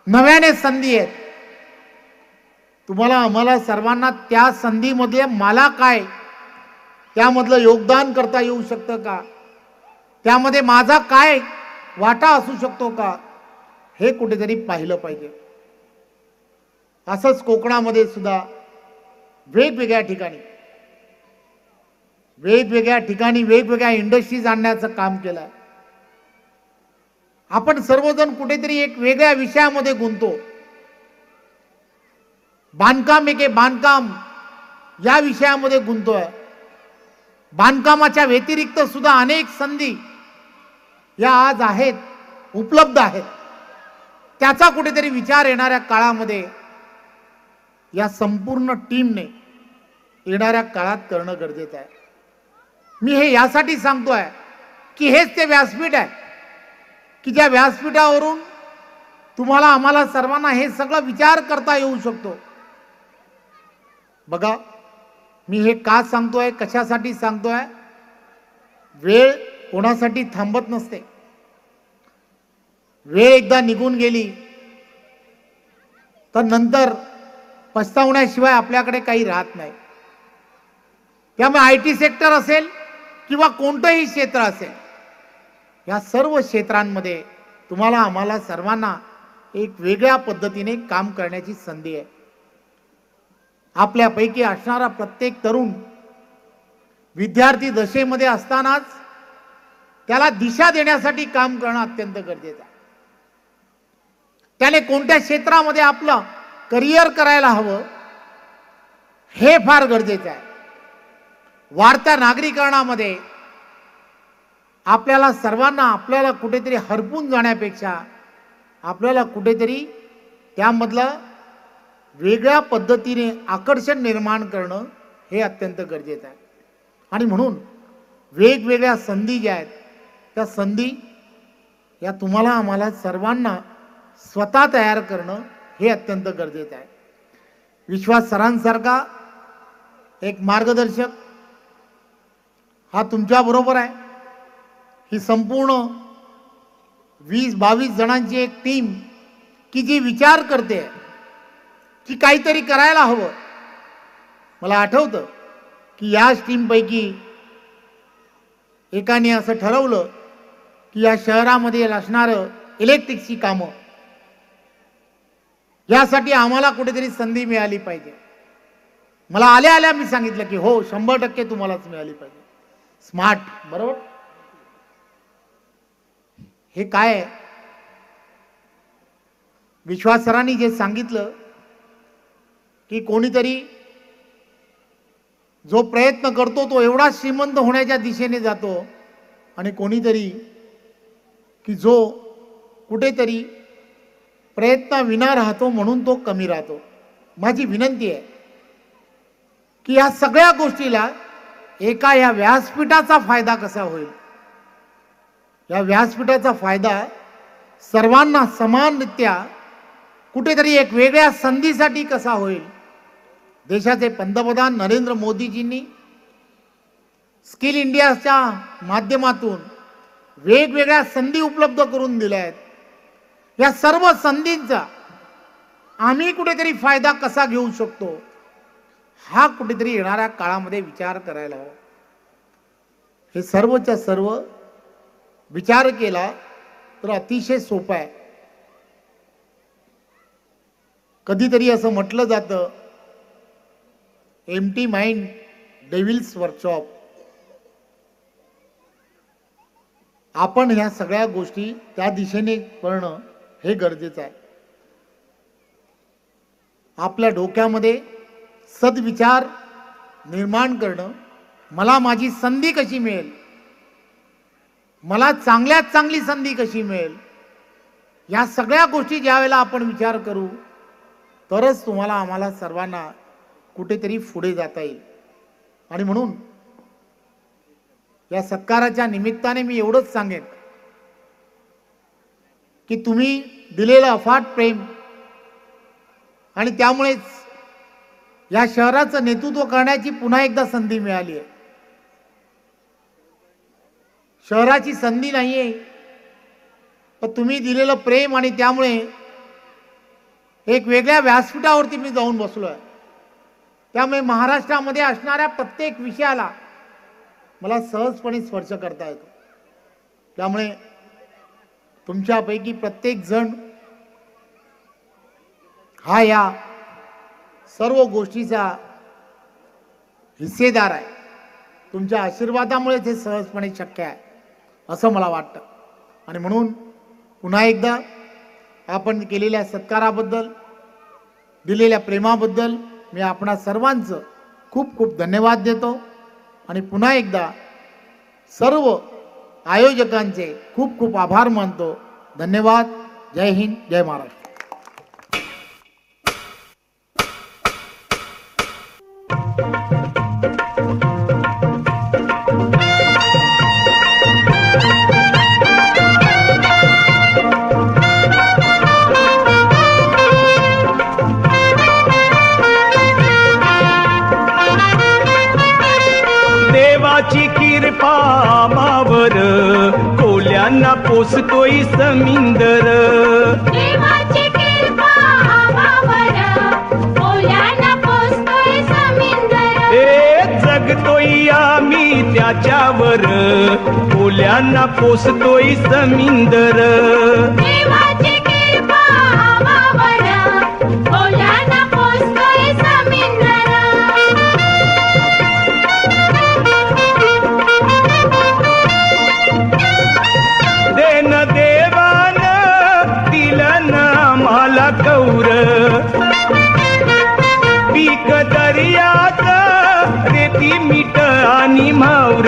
नव्याने संधी आहेत. तुम्हाला आम्हाला सर्वांना त्या संधीमध्ये मला काय त्यामधलं योगदान करता येऊ शकतं का, त्यामध्ये माझा काय वाटा असू शकतो का, हे कुठेतरी पाहिलं पाहिजे. असंच कोकणामध्ये सुद्धा वेगवेगळ्या ठिकाणी वेगवेगळ्या इंडस्ट्रीज आणण्याचं काम केलं. आपण सर्वजण कुठेतरी एक वेगळ्या विषयामध्ये गुंततो. बांधकाम या विषयामध्ये गुंततोय. बांधकामाच्या व्यतिरिक्त सुद्धा अनेक संधी या आज आहेत, उपलब्ध आहेत. त्याचा कुठेतरी विचार येणाऱ्या काळामध्ये या संपूर्ण टीमने येणाऱ्या काळात करणं गरजेचं आहे. मी हे यासाठी सांगतोय की हेच ते व्यासपीठ आहे की ज्या व्यासपीठावरून तुम्हाला आम्हाला सर्वांना हे सगळं विचार करता येऊ शकतो. बघा, मी हे का सांगतोय, कशासाठी सांगतोय? वेळ कोणासाठी थांबत नसते. वेळ एकदा निघून गेली तर नंतर पछतावण्याशिवाय आपल्याकडे काही राहत नाही. त्यामुळे IT सेक्टर असेल किंवा कोणतंही क्षेत्र असेल, या सर्व क्षेत्रांमध्ये तुम्हाला आम्हाला सर्वांना एक वेगळ्या पद्धतीने काम करण्याची संधी आहे. आपल्यापैकी असणारा प्रत्येक तरुण विद्यार्थी दशेमध्ये असतानाच त्याला दिशा देण्यासाठी काम करणं अत्यंत गरजेचं आहे. त्याने कोणत्या क्षेत्रामध्ये आपलं करिअर करायला हवं हे फार गरजेचं आहे. वाढत्या नागरीकरणामध्ये आपल्याला सर्वांना आपल्याला कुठेतरी हरपून जाण्यापेक्षा आपल्याला कुठेतरी त्यामधलं वेगळ्या पद्धतीने आकर्षण निर्माण करणं हे अत्यंत गरजेचं आहे. आणि म्हणून वेगवेगळ्या संधी ज्या आहेत त्या संधी या तुम्हाला आम्हाला सर्वांना स्वतः तयार करणं हे अत्यंत गरजेचं आहे. विश्वास सरांसारखा एक मार्गदर्शक हा तुमच्याबरोबर आहे. ही संपूर्ण 20-22 जणांची एक टीम की जी विचार करते की काहीतरी करायला हवं. मला आठवतं की याच टीमपैकी एकाने असं ठरवलं की या शहरामध्ये असणारं इलेक्ट्रिकची कामं यासाठी आम्हाला कुठेतरी संधी मिळाली पाहिजे. मला आल्या आल्या मी सांगितलं की हो 100% तुम्हालाच मिळाली पाहिजे. स्मार्ट, बरोबर? हे काय आहे? विश्वास सरांनी जे सांगितलं की कोणीतरी जो प्रयत्न करतो तो एवढा श्रीमंत होण्याच्या दिशेने जातो आणि कोणीतरी की जो कुठेतरी प्रयत्न विना राहतो म्हणून तो कमी राहतो. माझी विनंती आहे की या सगळ्या गोष्टीला एका या व्यासपीठाचा फायदा कसा होईल, या व्यासपीठाचा फायदा सर्वांना समानरित्या कुठेतरी एक वेगळ्या संधीसाठी कसा होईल. देशाचे पंतप्रधान नरेंद्र मोदीजींनी स्किल इंडियाच्या माध्यमातून वेगवेगळ्या संधी उपलब्ध करून दिल्या आहेत. या सर्व संधींचा आम्ही कुठेतरी फायदा कसा घेऊ शकतो हा कुठेतरी येणाऱ्या काळामध्ये विचार करायला हवा. हे सर्वच्या सर्व विचार केला तर अतिशय सोपं आहे. कधीतरी असं म्हटलं जातं एम्प्टी माइंड डेव्हिल्स वर्कशॉप. आपण ह्या सगळ्या गोष्टी त्या दिशेने करणं हे गरजेचं आहे. आपल्या डोक्यामध्ये सद्विचार निर्माण करणं, मला माझी संधी कशी मिळेल, मला चांगल्यात चांगली संधी कशी मिळेल, या सगळ्या गोष्टी ज्या वेळेला आपण विचार करू तरच तुम्हाला आम्हाला सर्वांना कुठेतरी पुढे जाता येईल. आणि म्हणून या सत्काराच्या निमित्ताने मी एवढंच सांगेन की तुम्ही दिलेलं अफाट प्रेम आणि त्यामुळेच या शहराचं नेतृत्व करण्याची पुन्हा एकदा संधी मिळाली आहे. शहराची संधी नाहीये, तर तुम्ही दिलेलं प्रेम आणि त्यामुळे एक वेगळ्या व्यासपीठावरती मी जाऊन बसलोय. त्यामुळे महाराष्ट्रामध्ये असणाऱ्या प्रत्येक विषयाला मला सहजपणे स्पर्श करता येतो. त्यामुळे तुमच्यापैकी प्रत्येक जण हा या सर्व गोष्टीचा हिस्सेदार आहे. तुमच्या आशीर्वादामुळे ते सहजपणे शक्य आहे असं मला वाटतं. आणि म्हणून पुन्हा एकदा आपण केलेल्या सत्काराबद्दल, दिलेल्या प्रेमाबद्दल मी आपणा सर्वांचं खूप खूप धन्यवाद देतो. आणि पुन्हा एकदा सर्व आयोजकांचे खूप खूप आभार मानतो. धन्यवाद. जय हिंद, जय महाराष्ट्र. देवाची कृपा आमावर कोल्यांना पोसतोय समिंदर देवाची कृपा आम्हावर कोल्यांना पोसतोय समिंदर जगतोय आम्ही त्याच्यावर कोल्यांना पोसतोय समिंदर देवाची कृपा आम्हावर कोल्यांना पोसतोय समिंदर देन देवान दिलं ना आम्हाला कौर पीक दर्यात रेती मीठ आणि मावर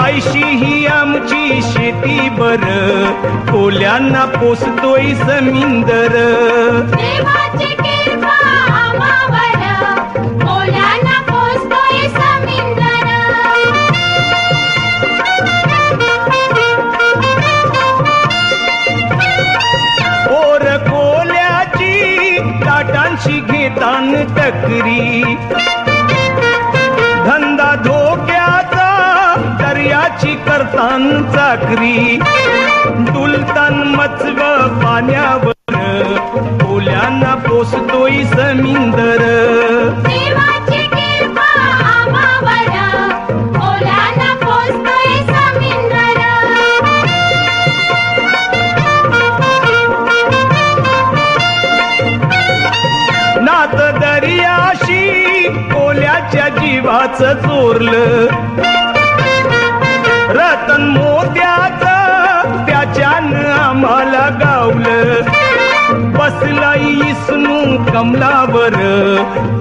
आयशी ही आमची शेती बर कोल्यांना पोसतोय समिंदर देवाची कृपा आम्हावर कोल्यांना पोसतोय समिंदर पोर कोल्याची ताटांशी घेतान टकरी धंदा धोक्याचा दर्याची करतान चाकरी डुलतान मचव पाण्यावर कोल्यांना पोसतोय समिंदर देवाची कृपा आम्हावर कोल्यांना पोसतोय समिंदर नात दर्याशी कोल्याच्या जीवाचं चोरलं रतन मोत्याचं त्याच्यानं आम्हाला गावलं बसला इसनू कमलावर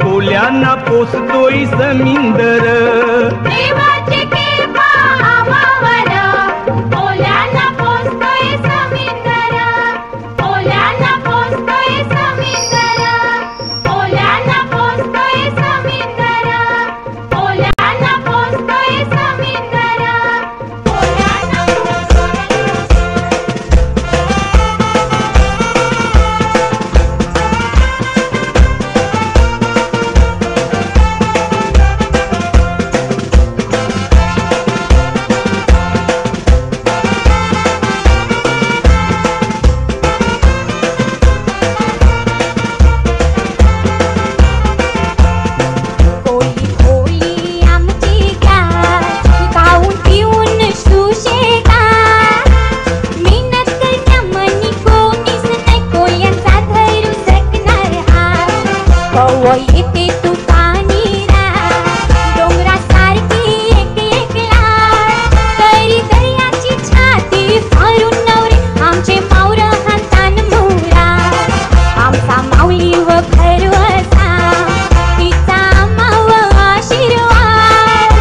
कोल्यांना पोसतोय समिंदर देवाची कृपा आम्हावर कोल्यांना पोसतोय समिंदर कोल्यांना पोसतोय समिंदर कोल्यांना पोसतोय समिंदर कोल्यांना पोसतोय समिंदर कोली कोली आमची गाय खाऊन पिऊन सुशेगा मेहनत करण्यामनी कोणीच नाही कोल्यांचा धरू शकणार कव येते तू पाणीरा डोंगरासारखी एक एकला तरी दर्याची छाती फारून नवरे आमचे मावर हातान मोरा आमचा माऊली व भरवसा तिचा माव आशीर्वाद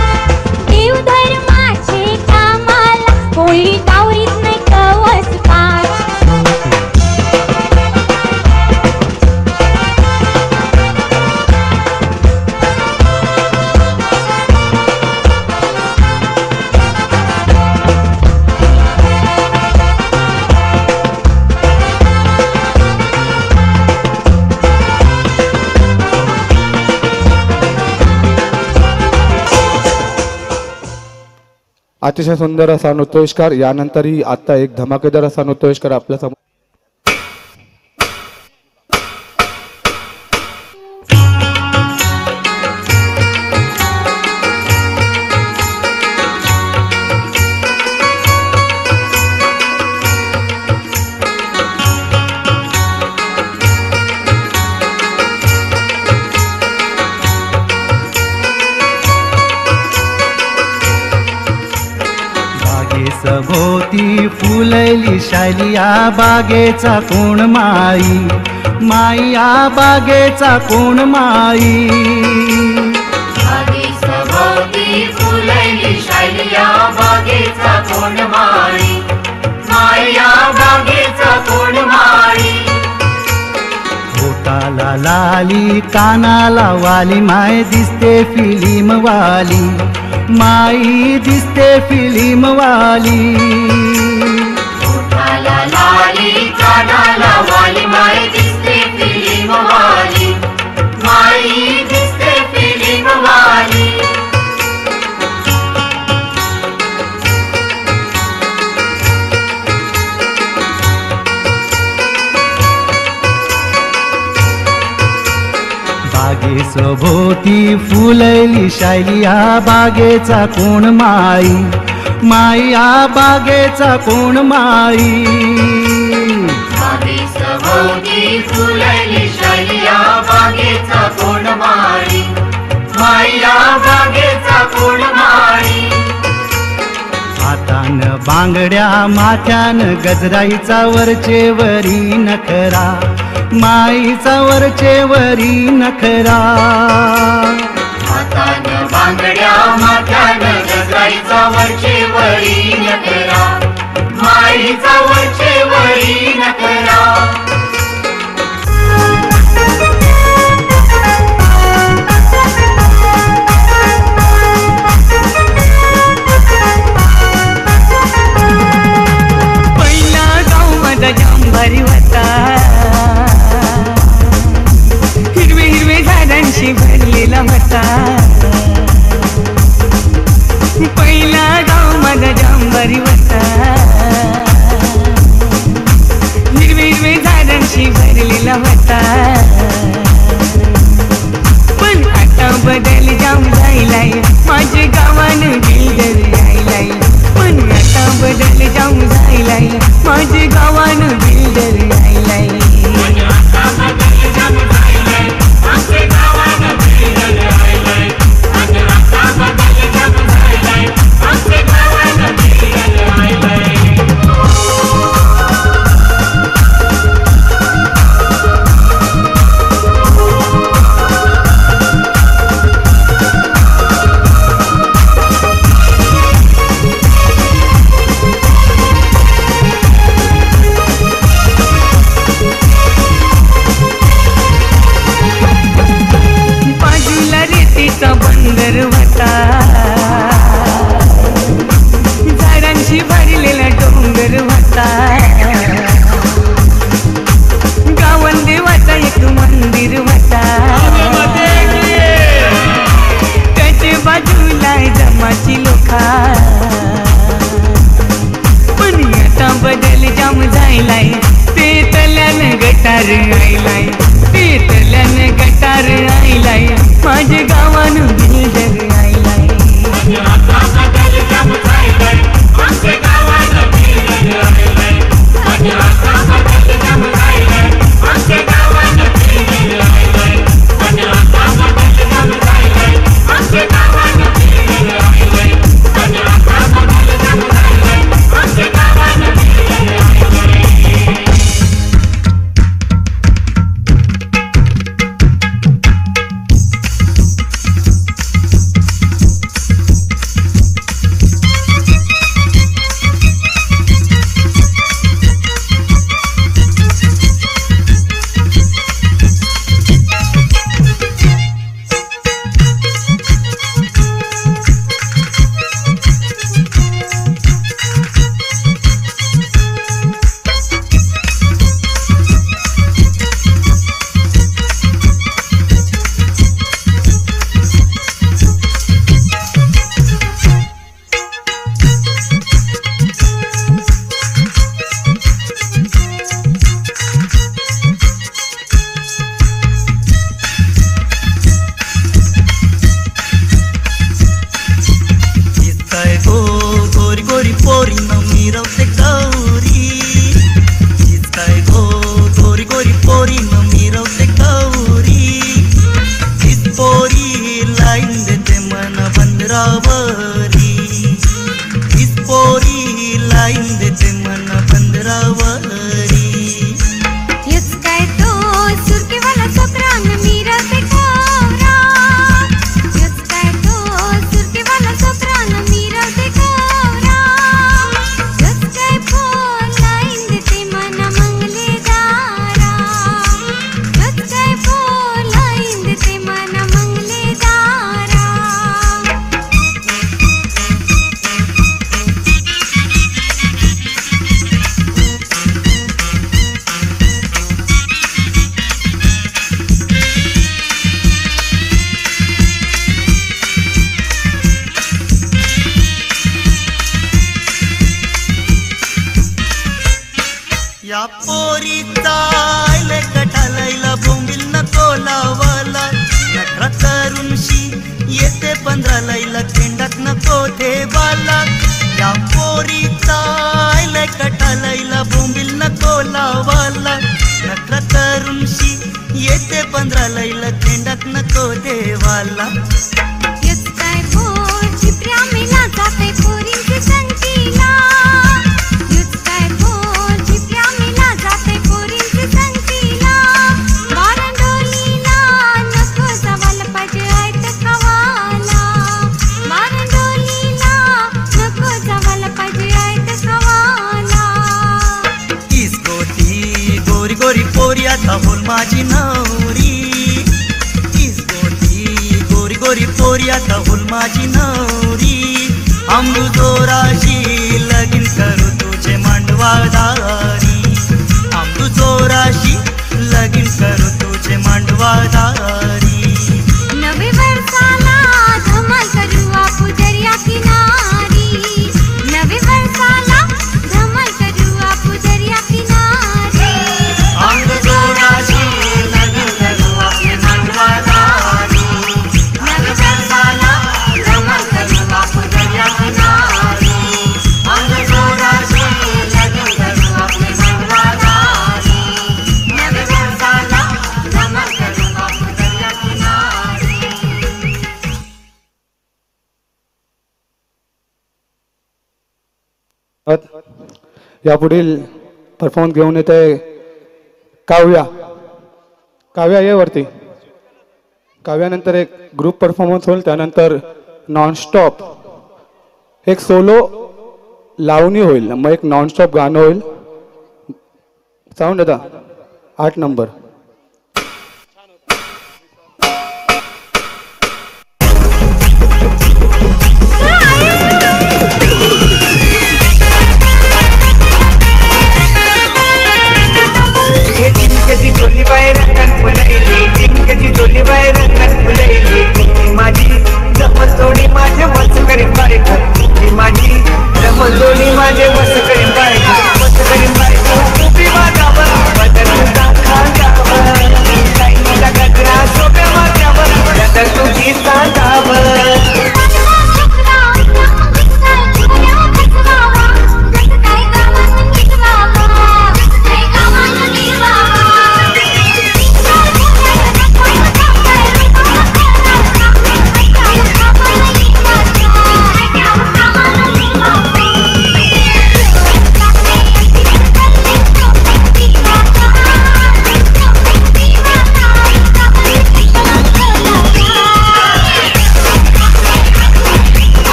देव धर्माचे कामाला कोळी दावरीत नाही कवस पार अतिशय सुंदर असा नृत्योष्कार यानंतरही आता एक धमाकेदार असा नृत्योष्कार आपल्या समोर सभोवती फुलली शालिया बागेचा कोण माई माया बागेचा कोण माई बागे सभोवती फुलली शालिया बागेचा कोण माळी माया बागेचा कोण माळी होटाला लाली कानाला वाली माय दिसते फिल्म वाली माई दिसते फिल्म वाली ओठाला लाली कानाला वाली माई दिसते फिल्म वाली माई दिसते फिल्म वाली भोवती फुलैली शायली या बागेचा कोण माई माई या बागेचा कोण माई सभोवती फुलैली शायली या बागेचा कोण माई माई या बागेचा कोण माई हातान बांगड्या माथ्यान गजराईचा वरचे वरी नखरा माईचा वरचे वरी नखरा हातान बांगड्या माथ्यान गजराईचा वरचे वरी नखरा माईचा वरचे वरी नखरा जांभरी होता हिरवे हिरवे झाडांशी भरलेला होता पहिला गाव माझा जांभरी होता हिरवे हिरवे झाडांशी भरलेला होता पण आता बदल जाम जायलाय माझे गावानं बिल्डर यायलाय पण आता बदल जाम जायलाय माझे गावानं बिल्डर यायलाय बंदर होता झाडांशी भरलेला डोंगर होता गावन देवाचा एक मंदिर होता त्याच्या बाजूला जमाची लोका पण आता बदल जाम जायलाय ते तल्यानं गटार आयलाय ते तल्यानं गटार आयलाय माझे गावानं बिल्डर आयलाय या पोरीचा कटालायला बोंबिल नको लावाला नखरा करून येते 15 लैला खेंडात नको देवाला या पोरीचा लय कटा लैला बोंबिल नको लावाला नखरा करूनशी येते 15 लैला खेंडात नको देवाला येत काय बोल चित्र्या मेला जाते पोरींची संगतीला येत काय बोल चित्र्या मेला जाते पोरींची संगतीला मारंडोलीला नको जावाल पाहिजे ऐट खवाला मारंडोलीला नको जावाल पाहिजे ऐट खवाला तीस गोटी गोरी गोरी पोरी आता बोल माझी नवरी तीस गोटी गोरी गोरी पोरी आता बोल माझी नवरी आंबू जोराशी लगीन करू तुझे मांडवादारी आंबू जोराशी लगीन करू तुझे मांडवादारी नवे वर्षाला धमाल करू आपू दर्या किनारी नवे वर्षाला धमाल करू आपू दर्या किनारी आंबू जोराशी लगीन करू आपले मांडवादारी नवे वर्षाला धमाल करू आपू दर्या किनारी आंबू जोराशी लगीन करू आपले मांडवादारी नवे वर्षाला धमाल करू आपू दर्या किनारी यापुढील परफॉर्मन्स घेऊन येते काव्या. काव्या ये वरती. काव्यानंतर एक ग्रुप परफॉर्मन्स होईल, त्यानंतर नॉनस्टॉप एक सोलो लावणी होईल, मग एक नॉनस्टॉप गाणं होईल. साऊंड दादा 8 नंबर. जिंकची चोली बाहेर रंगात फुलैली जिंकची चोली बाहेर रंगात फुलैली माझी जमल जोडी माझे वस करीन बायको माझी जमल जोडी माझे वस करीन बायको वस करीन बायको उभी माझ्यावर बदल तुझा खांद्यावर ताईला गजरा सोबे माझ्यावर बदल तुझी सांगावर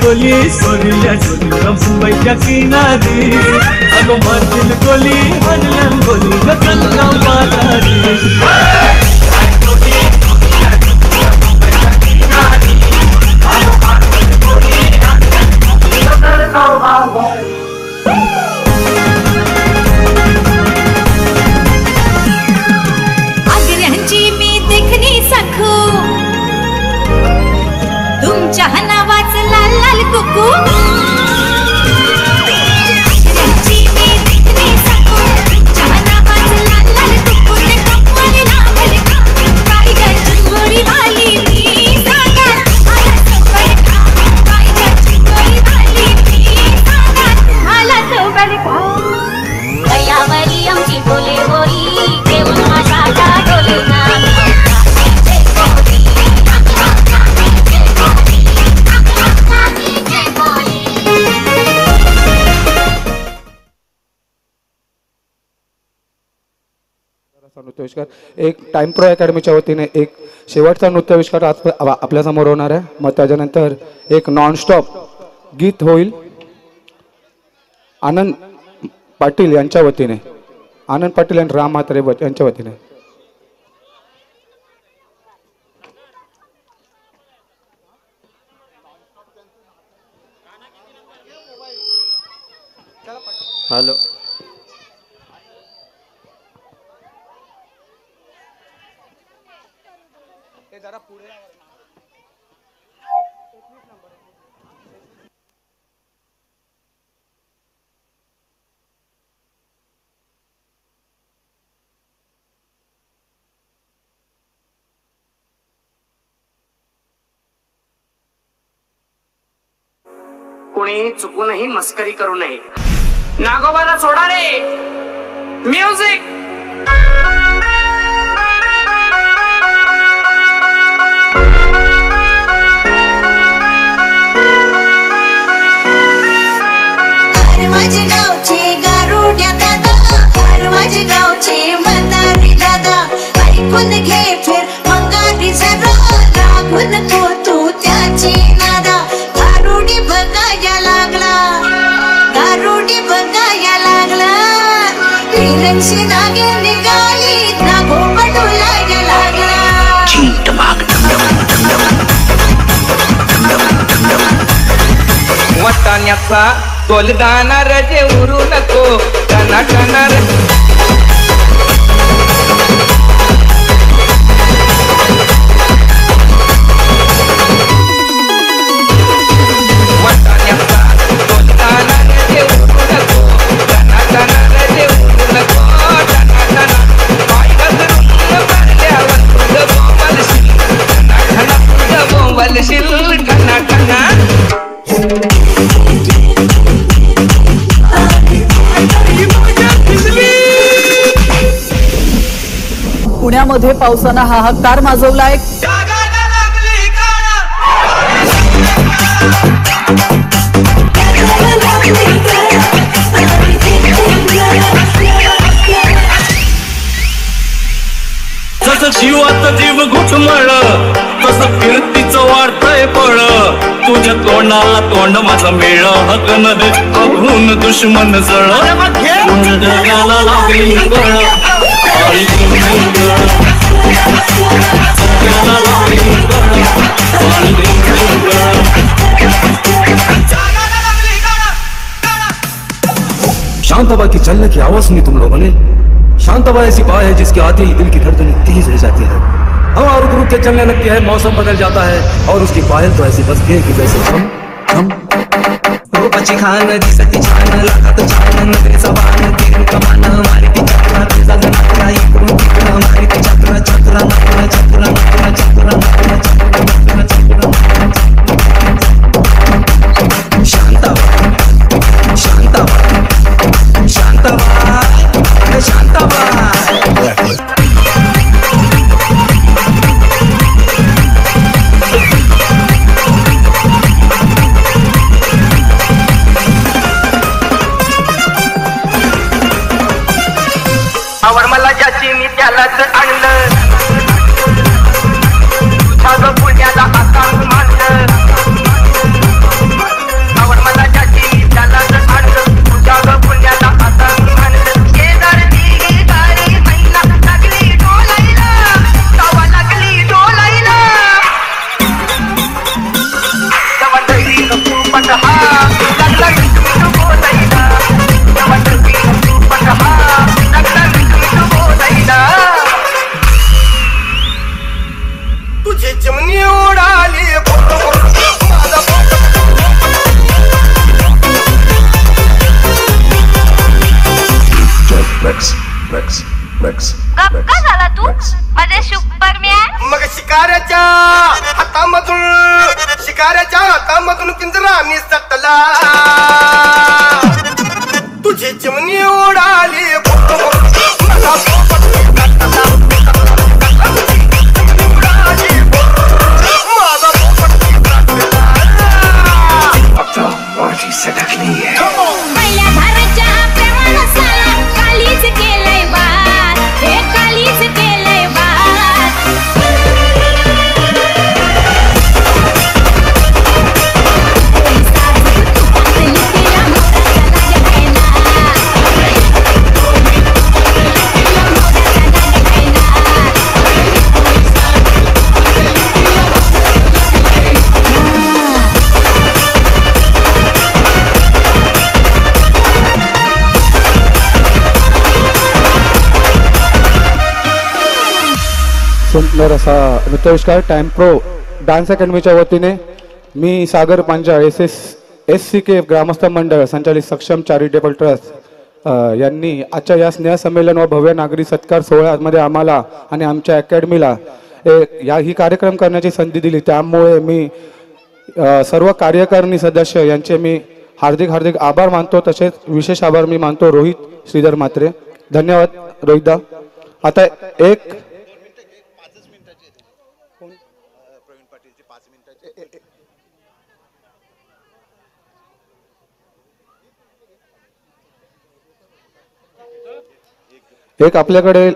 गोली सोडल्या मुंबईच्या किनारी अगो मारतील गोली हरल्या गोली गल्ला मातारी आग्र्यांची मी देखणी सखू तुमच्या नावाचं लाल लाल कुकू आग्र्यांची मी देखणी सखू तुमच्या नावाचं लाल लाल कुकू ते कपवाले लागले का काय गं चिंगोरी वाली मी सांगा मला चौकडी का काय गं चिंगोरी वाली मी सांगा मला चौकडी का दयावरी आमची बोले होई देऊन माझा डोले ना नृत्याविष्कार एक टाइम प्रो अकॅडमीच्या वतीने एक शेवटचा नृत्याविष्कार आपल्या समोर होणार आहे. मग त्याच्यानंतर एक नॉनस्टॉप गीत होईल आनंद पाटील यांच्या वतीने. आनंद पाटील आणि राम म्हात्रे यांच्या वतीने. हॅलो. कोणी चुकूनही मस्करी करू नये. नागोबाला सोडा रे. म्युझिक. माझे गावचे गारुड्या दादा, माझे गावचे म्हातारे दादा, ऐकून घे फिर मंगारी जरा, लागू नको तू त्याची नादा. गारुडी बघायला लागला, गारुडी बघायला लागला, निरंशी नागे निघाली, नागोबा डोलायला लागला. वटाण्याचा तोलदाना रजे उरू नको, टना टना पुण्यामध्ये पावसानं हाहाकार माजवलाय. जसं जीवात जीव घुटमळ, तसं कीर्तीचं वाढतंय पळ. तुझ्या तोंडाला तोंड माझं मेळ, हकन दे अभून दुश्मन जळ. जगाला लागली गळ, जगाला लागली शांतबा की चलने की आवाज सुनी तुम लोगों ने. शांतबा ऐसी बात है जिसके आते ही दिल की धड़कनें तेज हो जाती है, हवा रुक रुक के चलने लगती है, मौसम बदल जाता है और उसकी पायल तो ऐसी बजती है कि जैसे हम रूपाची खान दिसती छान, लागत छान नजरेचा बाण, तीन कमान मारिती चक्रा, तुझा गणाला इकडून तिकडं मारिती चक्रा, चक्रा चक्रा चक्रा चक्रा चक्रा चक्रा चक्रा. शांतबा शांतबा शांतबा शांतबा. आवर मला ज्याची मी त्यालाच आणलं, तुझ्या पुण्याला आता मानलं. आवर मला ज्याची मी त्यालाच आणलं, तुझ्या पुण्याला आता मानलं. शेजारची गाडी महिला लागली डोलायला, तवा लागली डोलायला. तवा दही खूपच हा लागला विष्णू बोलायला, तवा दही खूपच हा लागला विष्णू बोलायला. तुझी चिमणी उडाली का झाला तू माझे सुपरमॅन. मग शिकाऱ्याच्या हातामधून पिंजरा मी सटला, तुझी चिमणी उडाली पहिल्या धाराच्या प्रेमाला साला कालीच केलंय बात, हे कालीच केलंय बात. सुंदर असा नृत्याविष्कार टाइम प्रो डान्स अकॅडमीच्या वतीने मी सागर पांजा SSK ग्रामस्थ मंडळ संचालित सक्षम चॅरिटेबल ट्रस्ट यांनी आजच्या या स्नेहसंमेलन व भव्य नागरी सत्कार सोहळ्यामध्ये आम्हाला आणि आमच्या अकॅडमीला ही कार्यक्रम करण्याची संधी दिली। त्यामुळे मी सर्व कार्यकारिणी सदस्य यांचे मी हार्दिक आभार मानतो। तसेच विशेष आभार मी मानतो रोहित श्रीधर म्हात्रे। धन्यवाद रोहितदा। आता एक आपल्याकडे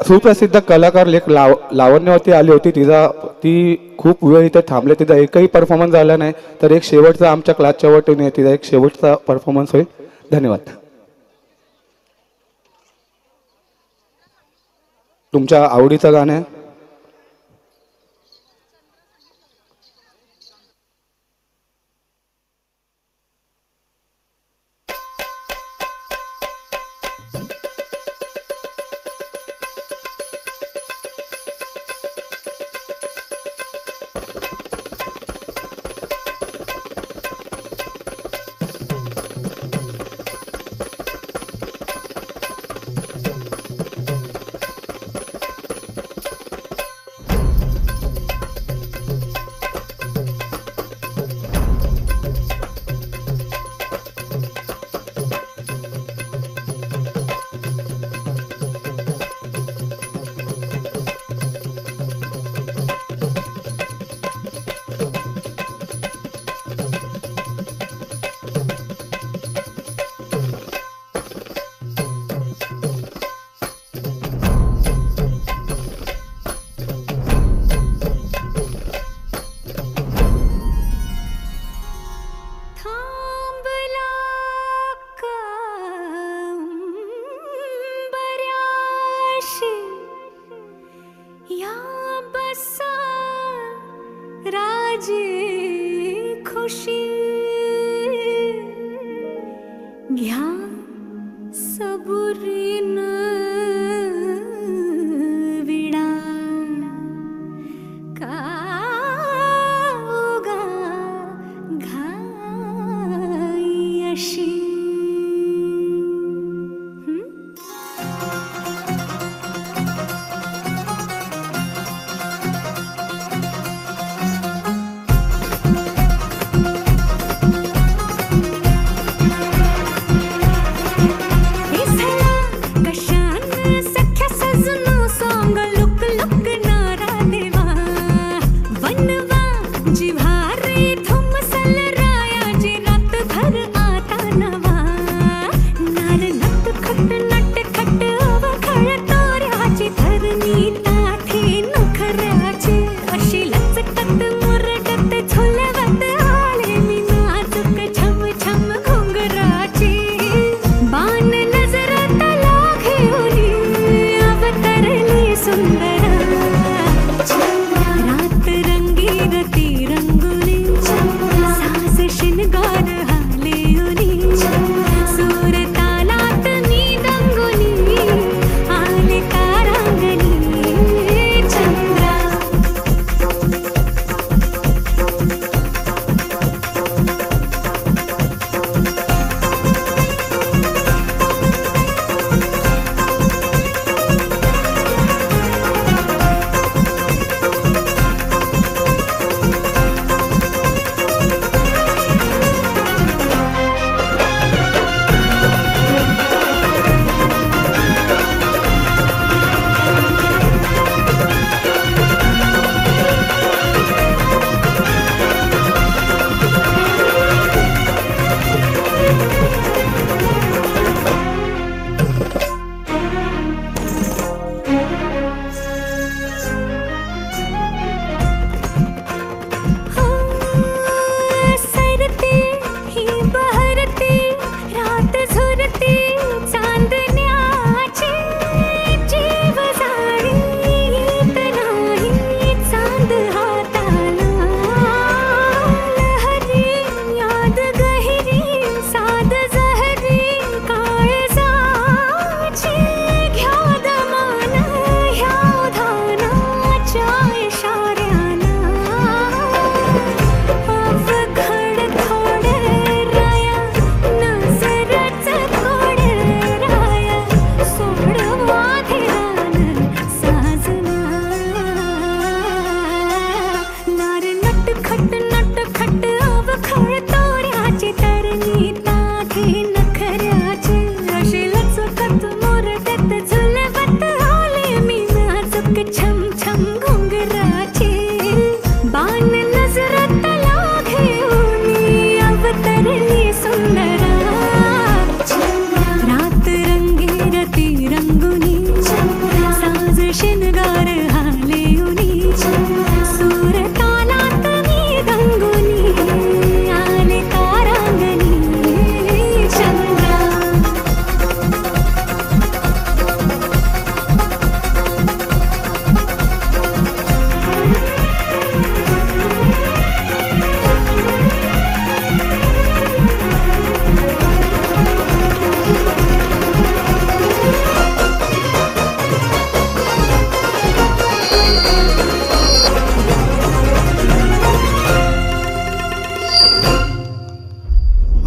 सुप्रसिद्ध कलाकार लेख लावण्यवती आली होती। ती खूप वेळ इथे थांबले, तिचा एकही परफॉर्मन्स झाला नाही, तर एक शेवटचा आमच्या क्लासच्या वतीने तिचा एक शेवटचा परफॉर्मन्स होईल। धन्यवाद। तुमच्या आवडीचं गाणं आहे?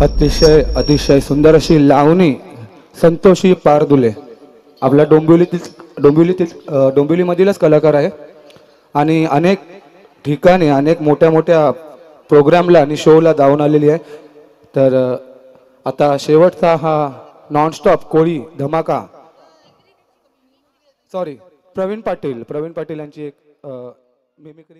अतिशय सुंदर अशी लावणी संतोषी पारदुले आपला डोंबिवलीमधीलच कलाकार आहे आणि अनेक ठिकाणी अनेक मोठ्या प्रोग्रामला आणि शोला धावून आलेली आहे. तर आता शेवटचा हा नॉनस्टॉप कोळी धमाका प्रवीण पाटील यांची एक मिमिक्री